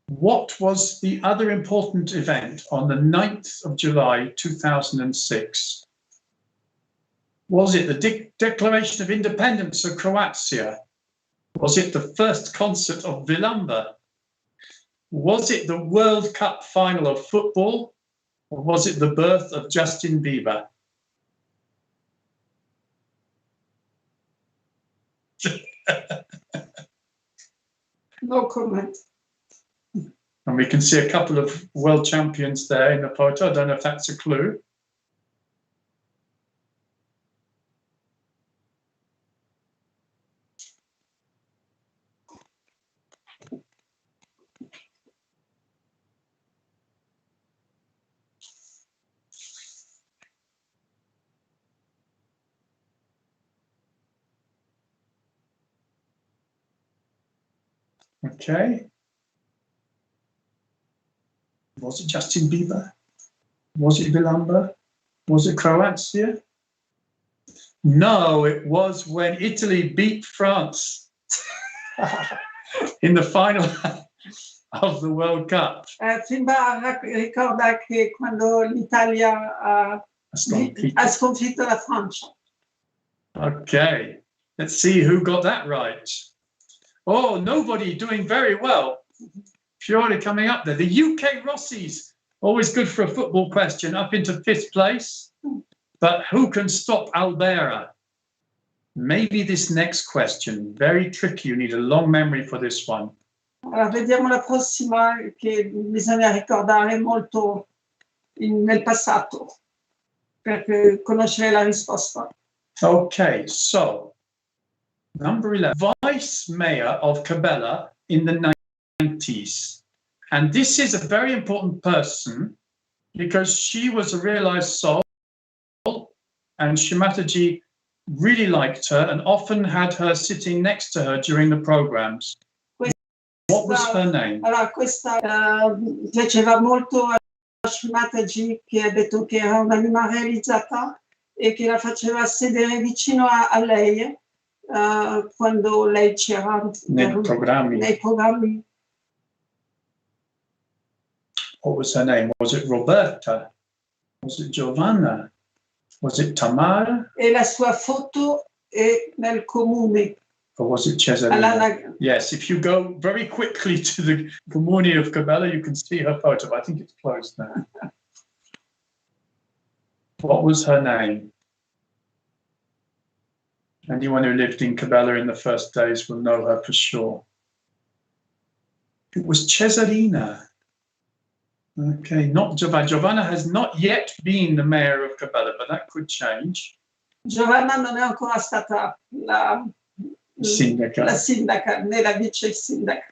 What was the other important event on the 9th of July 2006? Was it the Declaration of Independence of Croatia? Was it the first concert of Vilamba? Was it the World Cup final of football? Or was it the birth of Justin Bieber? No comment. And we can see a couple of world champions there in the photo. I don't know if that's a clue. Okay. Was it Justin Bieber? Was it Vilamba? Was it Croatia? No, it was when Italy beat France in the final of the World Cup. Simba ricorda che quando l'Italia ha sconfitto la Francia. Okay, let's see who got that right. Oh, nobody, doing very well. Purely coming up there. The UK Rossies, always good for a football question, up into 5th place. But who can stop Albera? Maybe this next question, very tricky. You need a long memory for this one. Allora, vediamo la prossima che bisogna ricordare molto nel passato per conoscere la risposta. Okay, so number 11, Vice Mayor of Cabella in the 90s. And this is a very important person because she was a realized soul and Shimataji really liked her and often had her sitting next to her during the programs. What was her name? Allora, questa piaceva molto a Shimataji, che ha detto che era un'anima realizzata e che la faceva sedere vicino a lei quando lei c'era nei programmi. What was her name? Was it Roberta? Was it Giovanna? Was it Tamara? E la sua foto è nel comune. Or was it Cesarina? Yes, if you go very quickly to the Comune of Cabella, you can see her photo. I think it's closed now. What was her name? Anyone who lived in Cabella in the first days will know her for sure. It was Cesarina. Okay, not Giovanna. Giovanna has not yet been the mayor of Cabella, but that could change. Giovanna non è ancora stata la sindaca, né la vice sindaca,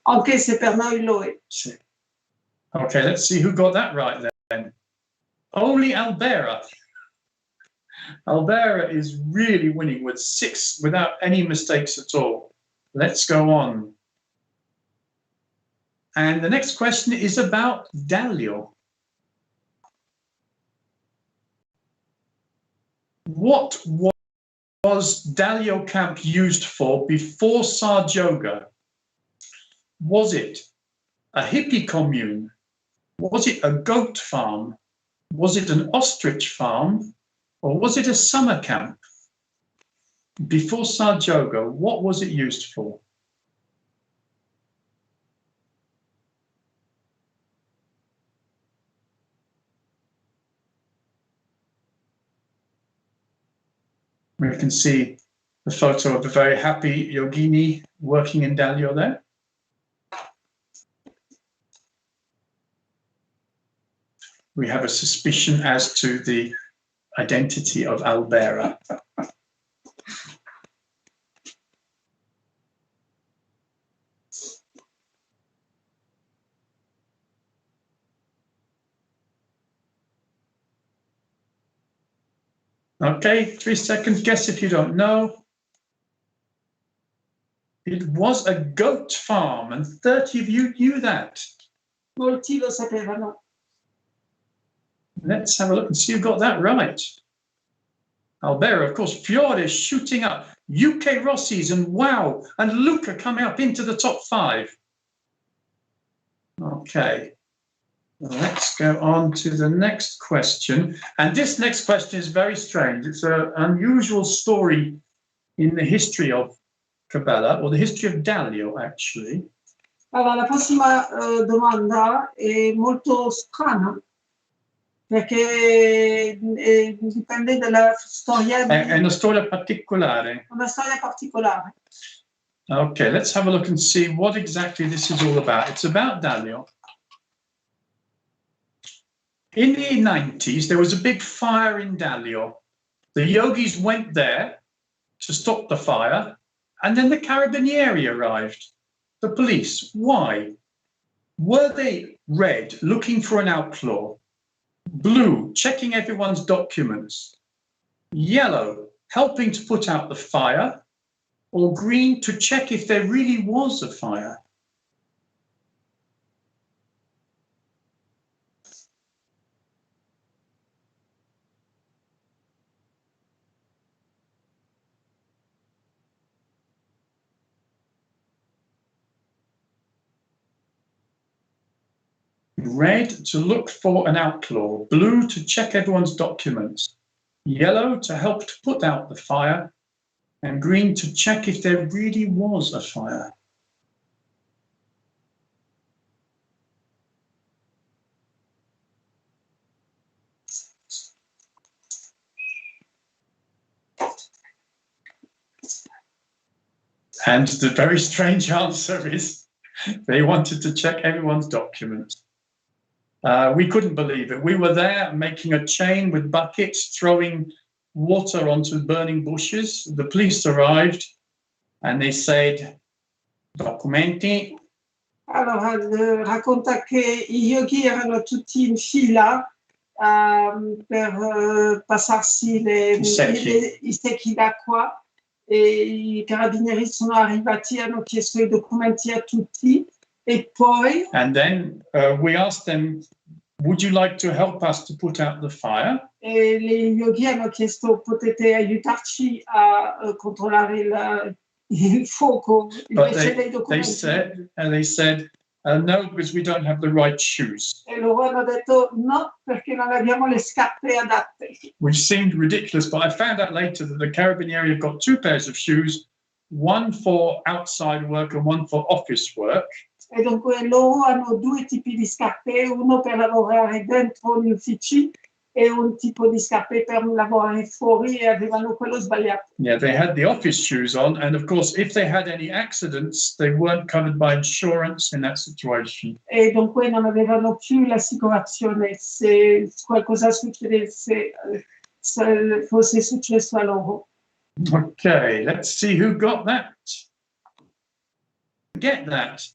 anche se per noi lo è. Sì. Okay, let's see who got that right then. Only Albera. Albera is really winning with 6 without any mistakes at all. Let's go on. And the next question is about Dalio. What was Dalio camp used for before Sarjoga? Was it a hippie commune? Was it a goat farm? Was it an ostrich farm? Or was it a summer camp? Before Sarjoga, what was it used for? We can see the photo of a very happy yogini working in Dalio there. We have a suspicion as to the identity of Albera. Okay, 3 seconds. Guess if you don't know. It was a goat farm, and 30 of you knew that. Molti lo sapevano. Let's have a look and see who got that right. Albera, of course, Fiore shooting up. UK Rossi's and Wow, and Luca coming up into the top 5. Okay. Let's go on to the next question. And this next question is very strange. It's an unusual story in the history of Cabella, or the history of Dalio, actually. Allora, la prossima domanda è molto strana, perché dipende dalla storia. È una storia particolare. Una storia particolare. Okay, let's have a look and see what exactly this is all about. It's about Dalio. In the 90s, there was a big fire in Dalio. The yogis went there to stop the fire, and then the Carabinieri arrived. The police. Why? Were they red, looking for an outlaw? Blue, checking everyone's documents? Yellow, helping to put out the fire? Or green, to check if there really was a fire? Red, to look for an outlaw. Blue, to check everyone's documents. Yellow, to help to put out the fire. And green, to check if there really was a fire. And the very strange answer is they wanted to check everyone's documents. We couldn't believe it. We were there making a chain with buckets, throwing water onto burning bushes. The police arrived and they said, documenti. Allora, racconta che i yogi erano tutti in fila per passarsi i secchi d'acqua, e i carabinieri sono arrivati, hanno chiesto i documenti a tutti, e poi... And then we asked them, would you like to help us to put out the fire? E gli yogi hanno chiesto, potete aiutarci a controllare il fuoco invece dei documenti? They said, no, because we don't have the right shoes. E loro hanno detto no, perché non abbiamo le scarpe adatte. Which seemed ridiculous, but I found out later that the Carabinieri have got 2 pairs of shoes, one for outside work and one for office work. E dunque loro hanno 2 tipi di scarpe, uno per lavorare dentro gli uffici e un tipo di scarpe per lavorare fuori, e avevano quello sbagliato. Yeah, they had the office shoes on, and of course, if they had any accidents, they weren't covered by insurance in that situation. E dunque non avevano più l'assicurazione se qualcosa succedesse, se fosse successo a loro. Okay, let's see who got that. Get that,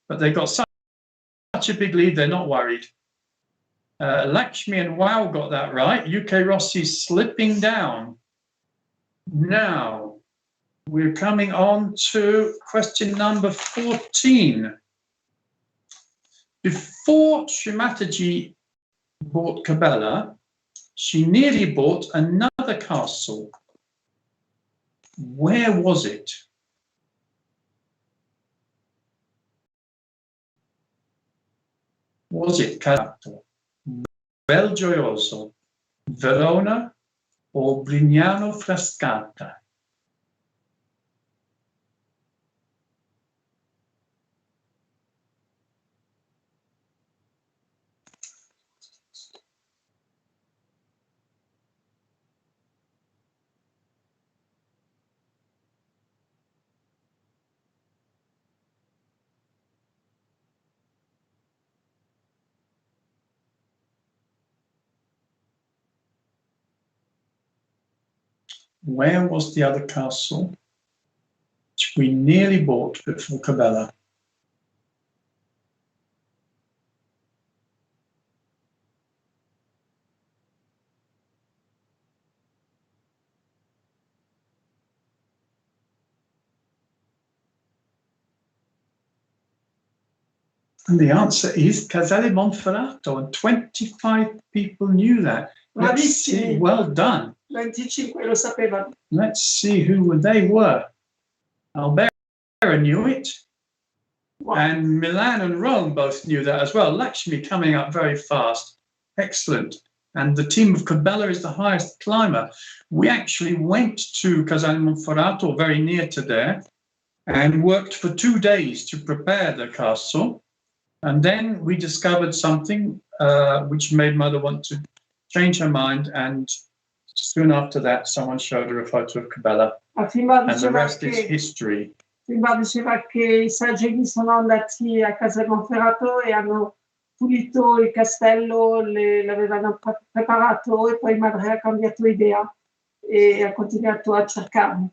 but they got such a big lead, they're not worried. Lakshmi and Wow got that right. UK Rossi's slipping down. Now, we're coming on to question number 14. Before Shrimataji bought Cabella, she nearly bought another castle. Where was it? Was it Caratto, Belgioioso, Verona, or Brignano Frascata? Where was the other castle which we nearly bought before Cabella? And the answer is Casale Monferrato, and 25 people knew that. Let's see. Well done. 25 lo sapevano. Let's see who they were. Albera knew it. Wow. And Milan and Rome both knew that as well. Lakshmi coming up very fast. Excellent. And the team of Cabella is the highest climber. We actually went to Casale Monferrato, very near to there, and worked for 2 days to prepare the castle. And then we discovered something which made Mother want to change her mind, and soon after that, someone showed her a photo of Cabella, and the rest is history. Prima diceva che i saggini sono andati a Casale Monferrato e hanno pulito il castello, l'avevano preparato e poi madre ha cambiato idea e ha continuato a cercare.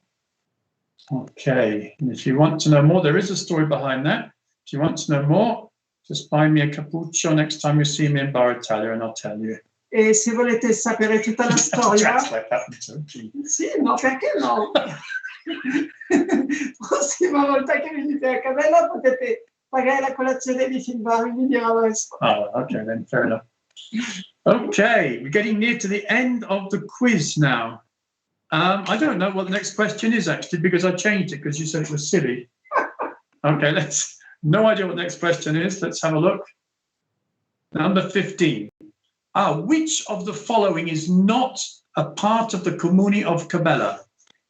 Okay, and if you want to know more, there is a story behind that. If you want to know more, just buy me a cappuccio next time you see me in Bar Italia and I'll tell you. E se volete sapere tutta la storia... Sì, no, perché no? Prossima volta che venite a Cabella potete pagare la colazione di filmare, mi dirà questo. Oh, okay, then fair enough. Okay, we're getting near to the end of the quiz now. I don't know what the next question is actually, because I changed it because you said it was silly. Okay, no idea what the next question is. Let's have a look. Number 15. Which of the following is not a part of the Comune of Cabella?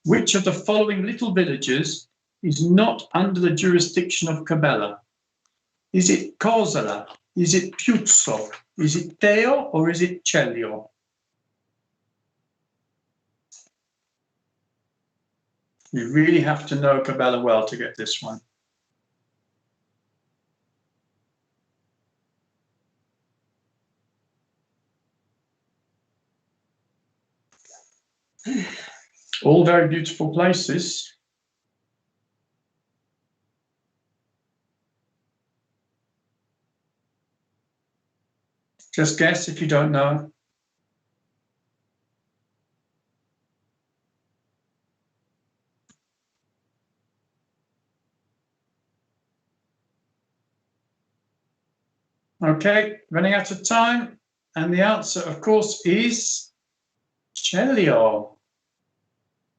Which of the following little villages is not under the jurisdiction of Cabella? Is it Cosala? Is it Piuzzo? Is it Teo or is it Celio? You really have to know Cabella well to get this one. All very beautiful places. Just guess if you don't know. Okay, running out of time. And the answer, of course, is Celio.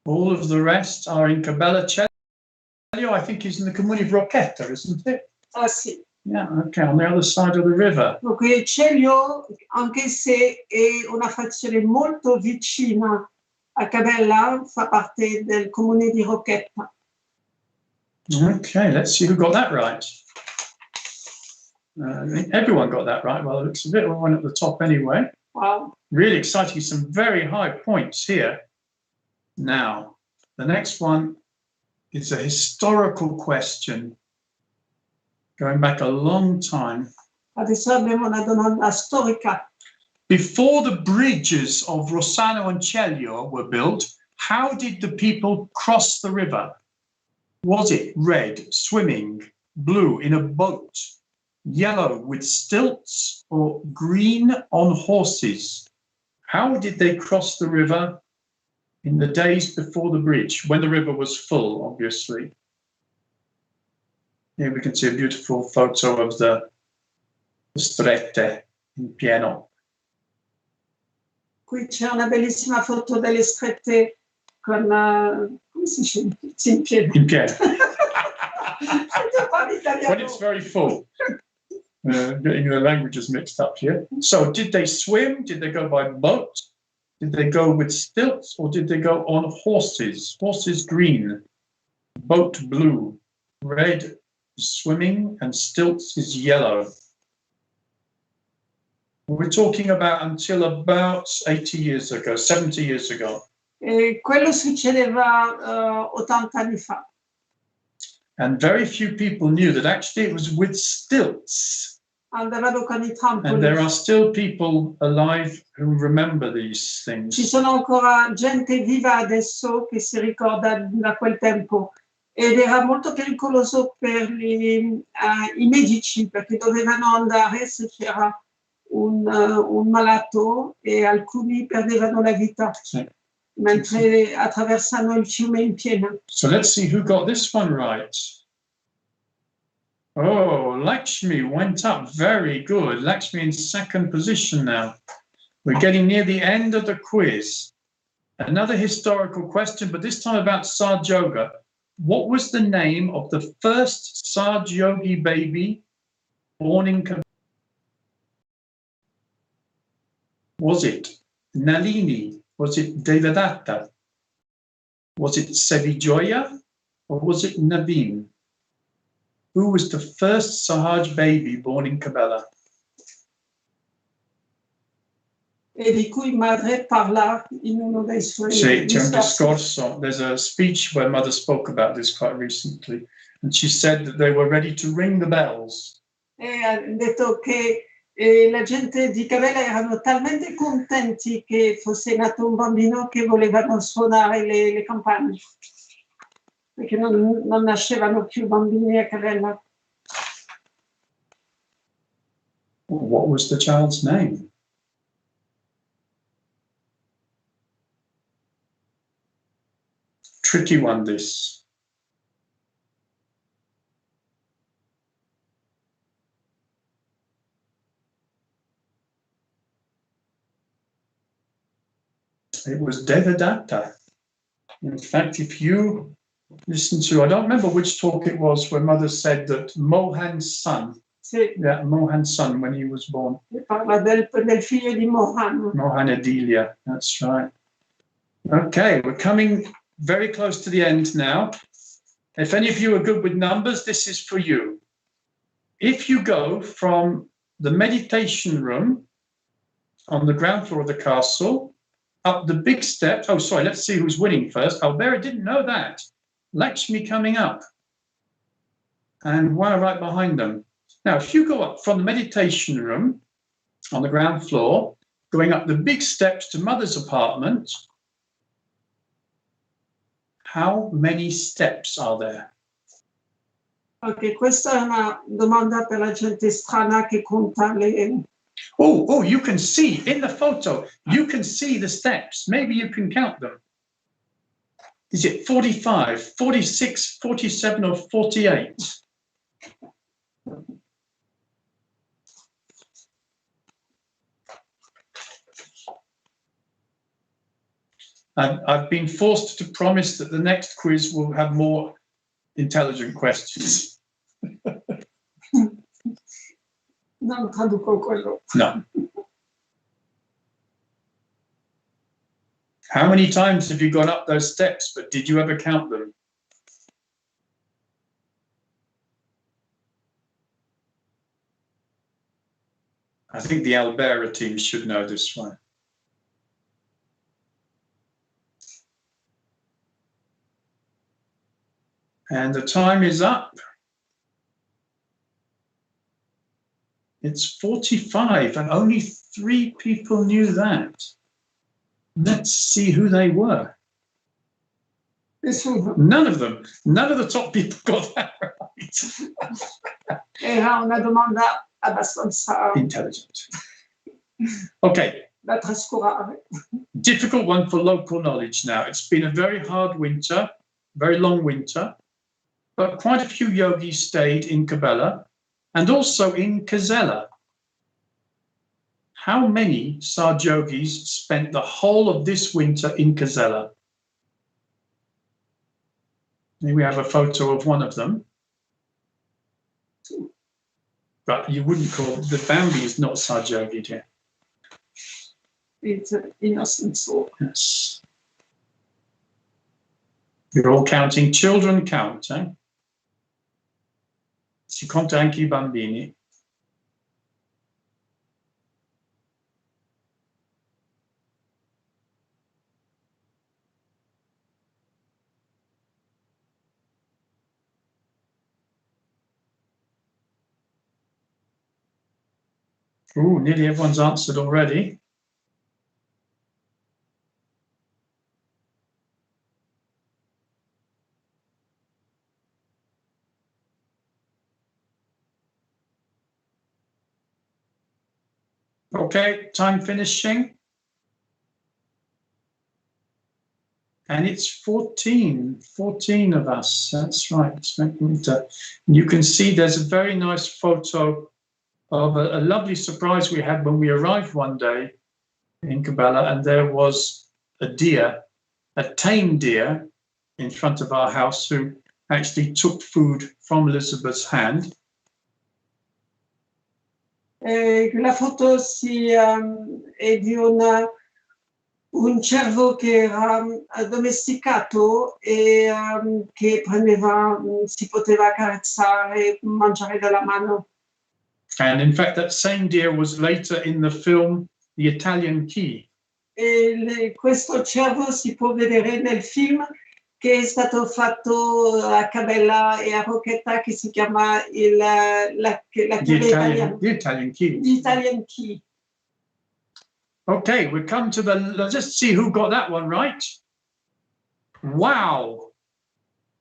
All of the rest are in Cabella. Celio, I think, is in the Comune of Rocchetta, isn't it? Ah, sì. Yeah, okay, on the other side of the river. Dunque Celio, anche se è una frazione molto vicina a Cabella, fa parte del Comune di Rocchetta. Okay, let's see who got that right. Everyone got that right. Well, it looks a bit of one at the top anyway. Wow. Really exciting, some very high points here. Now, the next one is a historical question going back a long time. Adesso abbiamo una domanda storica. Before the bridges of Rossano and Celio were built, how did the people cross the river? Was it red, swimming, blue, in a boat, yellow with stilts or green on horses? How did they cross the river in the days before the bridge, when the river was full, obviously? Here we can see a beautiful photo of the strette in pieno. Qui c'è una bellissima foto delle strette con, come si dice? In pieno. In pieno. When it's very full. Getting the languages mixed up here. So did they swim? Did they go by boat? Did they go with stilts or did they go on horses? Horses green, boat blue, red swimming, and stilts is yellow. We're talking about until about 80 years ago, 70 years ago. E quello succedeva 80 anni fa. And very few people knew that actually it was with stilts. Andavano con i trampoli. And there are still people alive who remember these things. Ci sono ancora gente viva adesso che si ricorda da quel tempo. Ed era molto pericoloso per i medici perché dovevano andare se c'era un malato e alcuni perdevano la vita mentre attraversano il fiume in piena. So let's see who got this one right. Oh, Lakshmi went up. Very good. Lakshmi in second position now. We're getting near the end of the quiz. Another historical question, but this time about Saj Yoga. What was the name of the first Saj Yogi baby born in Kabila? Was it Nalini? Was it Devadatta? Was it Sevijoya? Or was it Naveen? Who was the first Sahaj baby born in Cabella? E di cui madre parla in uno dei suoi discorso. There's a speech where mother spoke about this quite recently, and she said that they were ready to ring the bells. E ha detto che la gente di Cabella erano talmente contenti che fosse nato un bambino che volevano suonare le campane. Perché non nascevano più bambini a Cabella. What was the child's name? Tricky one, this. It was Devadatta. In fact, if you listen to, I don't remember which talk it was where mother said that Mohan's son, yeah, Mohan's son when he was born. Parla del figlio di Mohan. Mohan Adilia, that's right. Okay, we're coming very close to the end now. If any of you are good with numbers, this is for you. If you go from the meditation room on the ground floor of the castle up the big steps, oh, sorry, let's see who's winning first. Albera didn't know that. Lakshmi coming up and one right behind them. Now, if you go up from the meditation room on the ground floor, going up the big steps to mother's apartment, how many steps are there? Ok, questa è una domanda per la gente strana che conta le... Oh, you can see in the photo, you can see the steps. Maybe you can count them. Is it 45, 46, 47, or 48? I've been forced to promise that the next quiz will have more intelligent questions. Non traduco quello. No. How many times have you gone up those steps, but did you ever count them? I think the Albera team should know this one. And the time is up. It's 45, and only 3 people knew that. Let's see who they were. Nessuno. None of them. None of the top people got that right. Era una domanda abbastanza Intelligent. Okay. da trascurare. Difficult one for local knowledge now. It's been a very hard winter, very long winter, but quite a few yogis stayed in Cabella and also in Casella. How many Saj yogis spent the whole of this winter in Casella? Here we have a photo of one of them. But you wouldn't call the family is not Saj yogi here. It's an innocent soul. Yes. You're all counting. Children count. Si conta anche I bambini. Ooh, nearly everyone's answered already. Okay, time finishing. And it's 14 of us. That's right. You can see there's a very nice photo of a lovely surprise we had when we arrived one day in Cabella, and there was a deer, a tame deer, in front of our house who actually took food from Elizabeth's hand. La foto è di un cervo che era addomesticato e che si poteva accarezzare, mangiare dalla mano. And in fact, that same deer was later in the film The Italian Key. Questo cervo si può vedere nel film che è stato fatto a Cabella e a Rocchetta, che si chiama la chiave italiana. The Italian Key. The Italian Key. Okay, we come to let's just see who got that one right. Wow.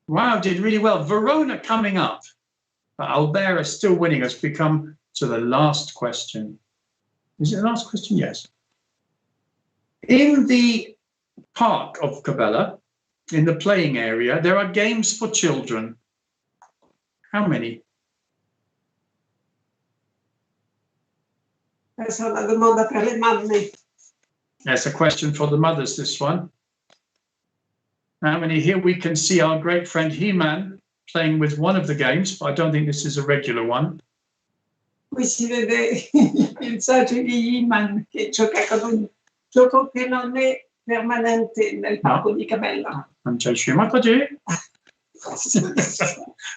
Wow, did really well. Verona coming up. But Albera still winning us. We come to the last question. Is it the last question? Yes. In the park of Cabella, in the playing area, there are games for children. How many? Questa è una domanda per le mamme. That's a question for the mothers, this one. How many? Here we can see our great friend He-Man playing with one of the games, but I don't think this is a regular one. Qui si vede il saggio di He-Man che gioca con un gioco che non è permanente nel parco di Cabella. Non c'è scimacoggi?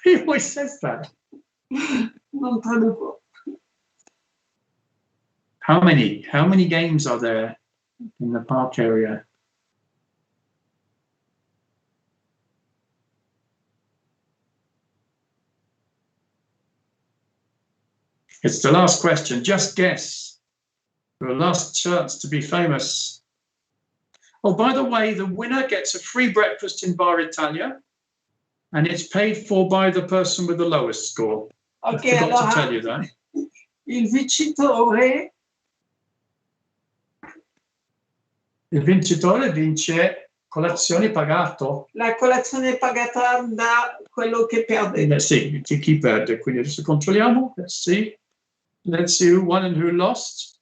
He always says that. Non traduco. How many games are there in the park area? It's the last question. Just guess. Your last chance to be famous. Oh, by the way, the winner gets a free breakfast in Bar Italia, and it's paid for by the person with the lowest score. Okay, I forgot to tell you that. Il vincitore vince colazione pagato. La colazione pagata da quello che perde. Sì, chi perde. Quindi adesso controlliamo. Let's see who won and who lost.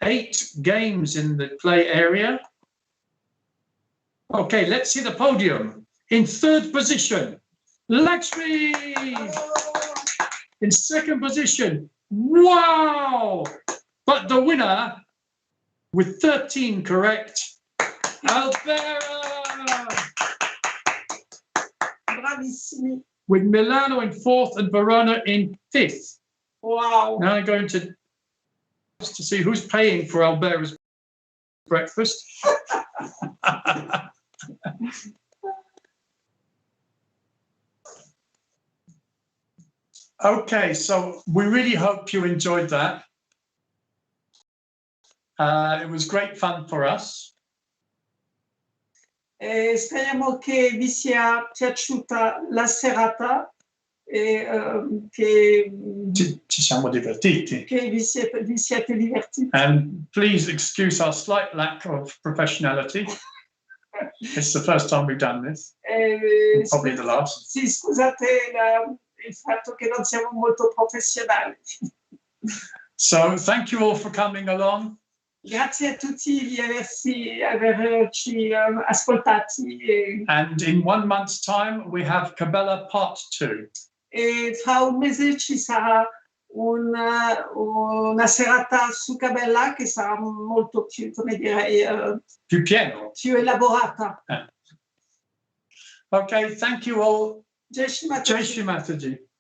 8 games in the play area. Okay, let's see the podium. In 3rd position, Lakshmi. In 2nd position, wow! But the winner, with 13 correct, Albera. Bravissimi. With Milano in 4th and Verona in 5th. Wow. Now I'm going to see who's paying for Albera's breakfast. Okay, so we really hope you enjoyed that. It was great fun for us. Speriamo che vi sia piaciuta la serata e che Ci siamo divertiti. vi siete divertiti. And please excuse our slight lack of professionality. It's the first time we've done this. And probably the last. Sì, scusate il fatto che non siamo molto professionali. So thank you all for coming along. Grazie a tutti di averci ascoltati. And in 1 month's time, we have Cabella Part 2. E fra un mese ci sarà una serata su Cabella che sarà molto più, come direi, più pieno, più elaborata. Ok, thank you all. Jai Shri Mataji. Jai Shri Mataji.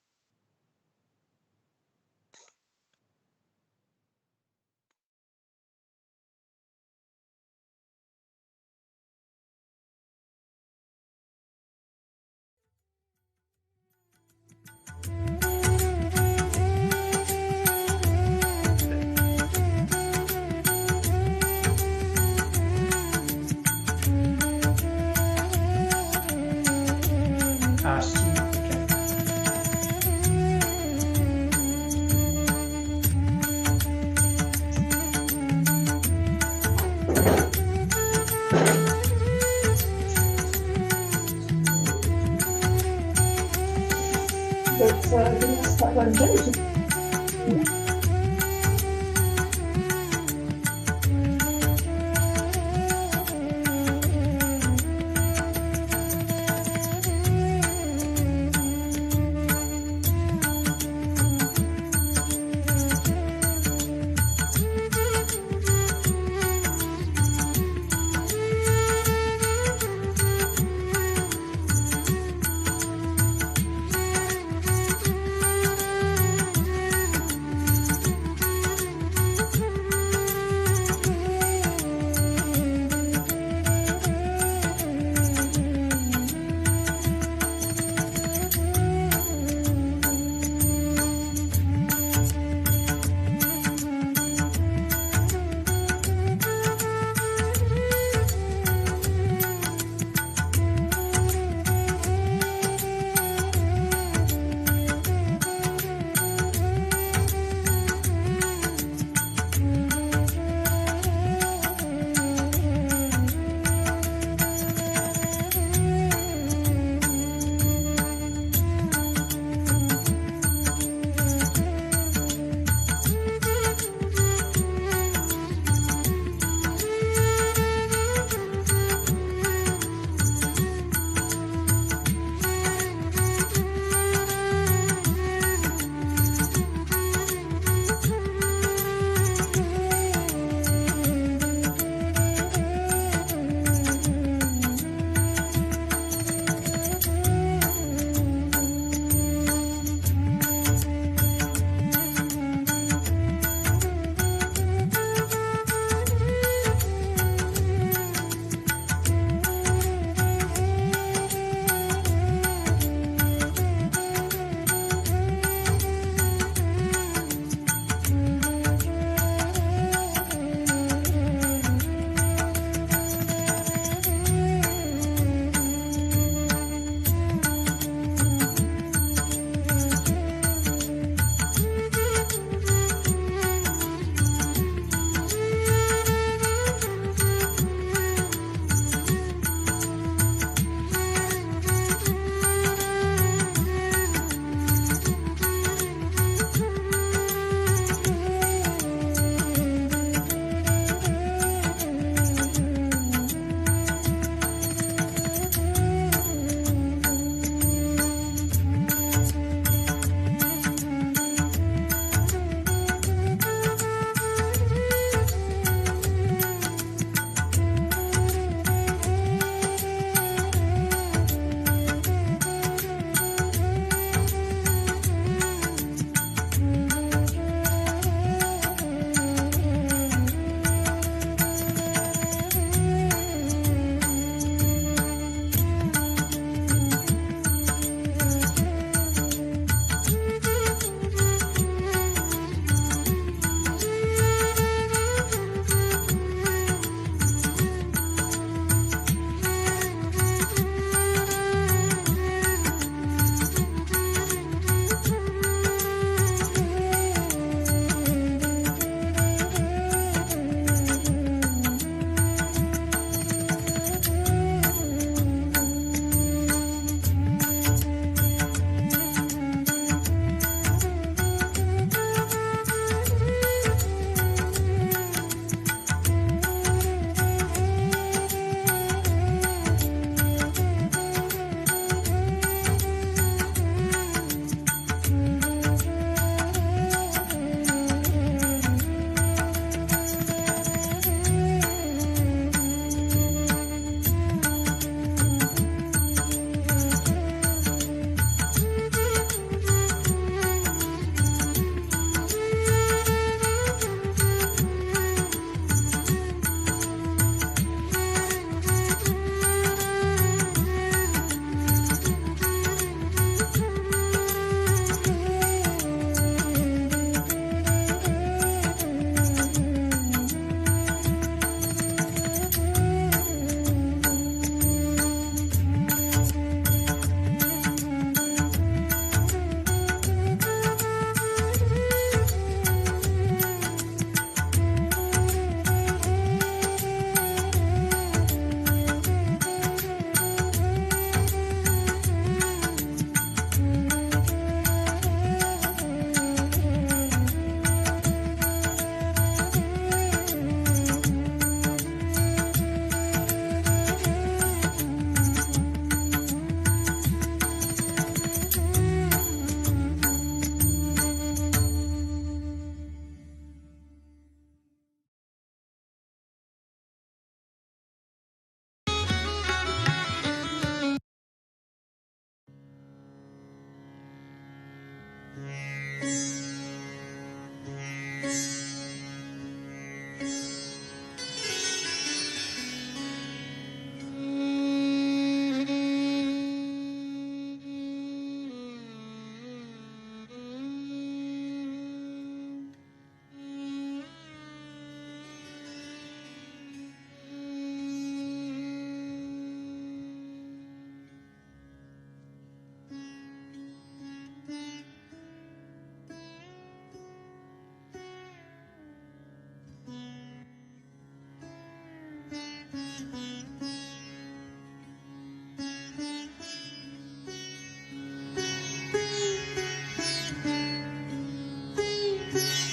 Thank you.